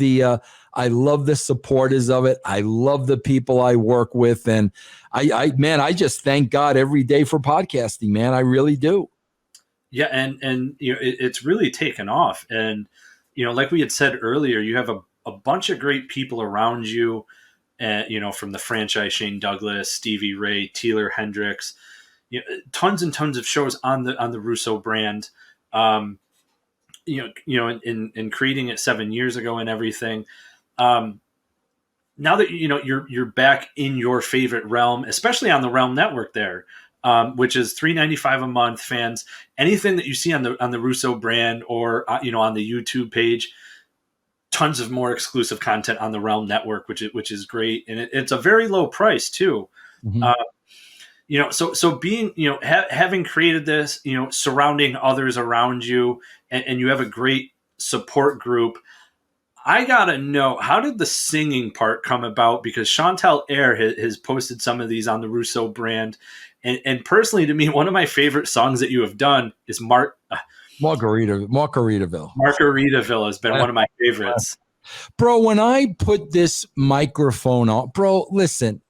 the supporters of it. I love the people I work with. And I just thank God every day for podcasting, man. I really do. Yeah. And it's really taken off. And, like we had said earlier, you have a bunch of great people around you, from the franchise, Shane Douglas, Stevie Ray, Taylor Hendricks, tons and tons of shows on the Russo brand, in creating it 7 years ago and everything. Now that, you're back in your favorite realm, especially on the Realm Network there, which is $3.95 a month. Fans, anything that you see on the Russo brand or, on the YouTube page, tons of more exclusive content on the Realm Network, which is great, and it's a very low price too. Mhm. So being, having created this, surrounding others around you, and you have a great support group. I gotta know, how did the singing part come about? Because Chantal Air has posted some of these on the Russo brand, and personally, to me, one of my favorite songs that you have done is Margaritaville. Margaritaville has been one of my favorites. Bro, when I put this microphone on, bro, listen,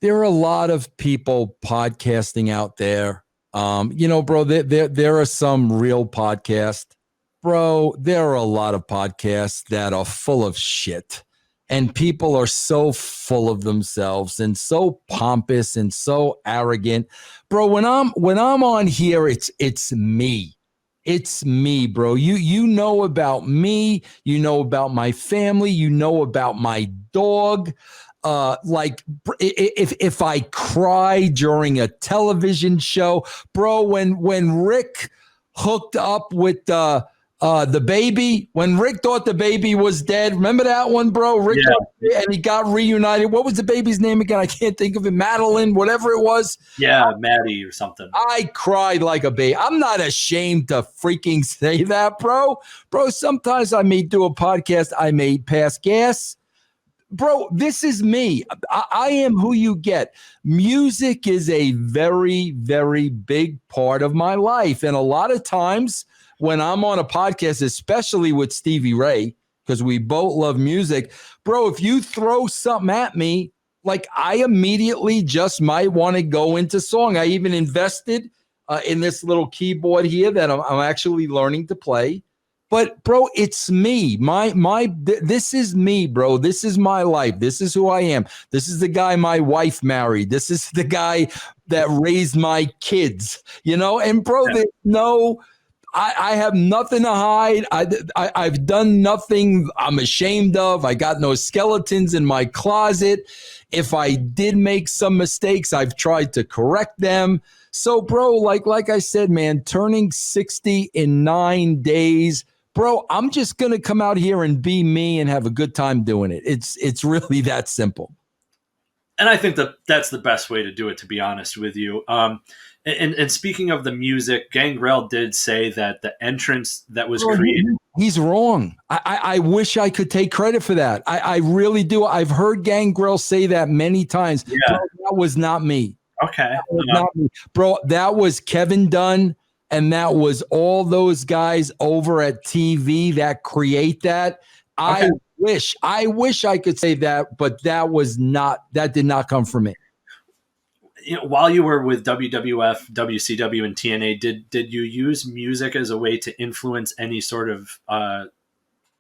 there are a lot of people podcasting out there. Bro, there are some real podcasts. Bro, there are a lot of podcasts that are full of shit. And people are so full of themselves and so pompous and so arrogant. Bro, when I'm on here, it's me. It's me, bro. You know about me. You know about my family. You know about my dog. Like if I cry during a television show, bro, when Rick hooked up with the baby, when Rick thought the baby was dead, remember that one, bro? Rick and he got reunited. What was the baby's name again? I can't think of it. Madeline, whatever it was. Yeah, Maddie or something. I cried like a baby. I'm not ashamed to freaking say that, bro. Bro, sometimes I may do a podcast, I may pass gas. Bro, this is me. I am who you get. Music is a very, very big part of my life. And a lot of times when I'm on a podcast, especially with Stevie Ray, because we both love music, bro, if you throw something at me, like I immediately just might want to go into song. I even invested in this little keyboard here that I'm actually learning to play. But bro, it's me. This is me, bro. This is my life. This is who I am. This is the guy my wife married. This is the guy that raised my kids, And bro, there's no, I have nothing to hide. I've done nothing I'm ashamed of. I got no skeletons in my closet. If I did make some mistakes, I've tried to correct them. So bro, like I said, man, turning 60 in 9 days, bro, I'm just going to come out here and be me and have a good time doing it. It's really that simple. And I think that's the best way to do it, to be honest with you. And speaking of the music, Gangrel did say that the entrance that was created. He's wrong. I wish I could take credit for that. I really do. I've heard Gangrel say that many times. Yeah. Bro, that was not me. Okay. That was not me. Bro, that was Kevin Dunn. And that was all those guys over at TV that create that. Okay. I wish I could say that, but that did not come from me. While you were with WWF, WCW, and TNA, did you use music as a way to influence any sort of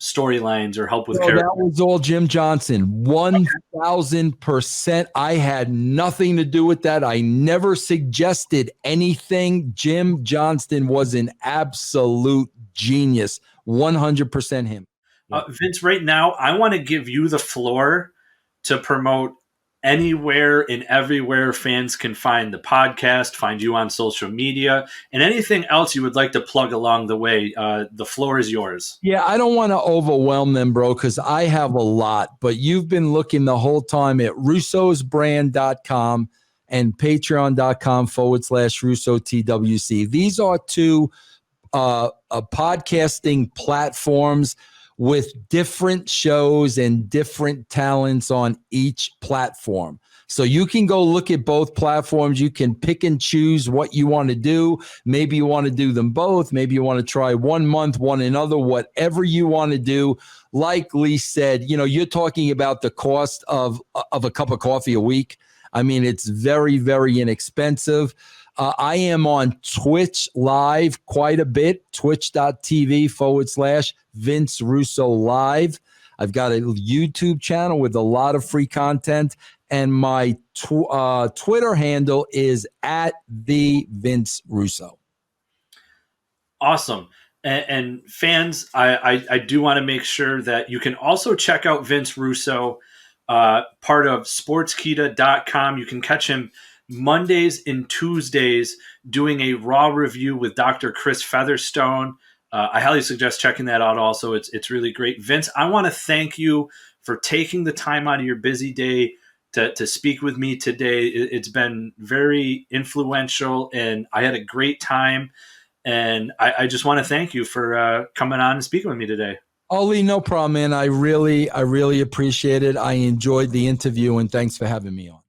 storylines or help with characters? That was all Jim Johnson. 1,000%. I had nothing to do with that. I never suggested anything. Jim Johnston was an absolute genius. 100% him. Vince, right now, I want to give you the floor to promote anywhere and everywhere fans can find the podcast, find you on social media, and anything else you would like to plug along the way. The floor is yours. Yeah, I don't want to overwhelm them, bro, because I have a lot, but you've been looking the whole time at russosbrand.com and patreon.com/RussoTWC. These are two podcasting platforms with different shows and different talents on each platform. So you can go look at both platforms. You can pick and choose what you want to do. Maybe you want to do them both. Maybe you want to try 1 month, one another, whatever you want to do. Like Lee said, you're talking about the cost of a cup of coffee a week. I mean, it's very, very inexpensive. I am on Twitch live quite a bit, twitch.tv/Vince Russo Live. I've got a YouTube channel with a lot of free content, and my Twitter handle is @the_Vince_Russo. Awesome. And fans, I do want to make sure that you can also check out Vince Russo, part of sportskita.com. You can catch him Mondays and Tuesdays doing a Raw review with Dr. Chris Featherstone. I highly suggest checking that out. Also, it's really great. Vince, I want to thank you for taking the time out of your busy day to speak with me today. It's been very influential, and I had a great time. And I just want to thank you for coming on and speaking with me today. Oli, no problem, man. I really appreciate it. I enjoyed the interview, and thanks for having me on.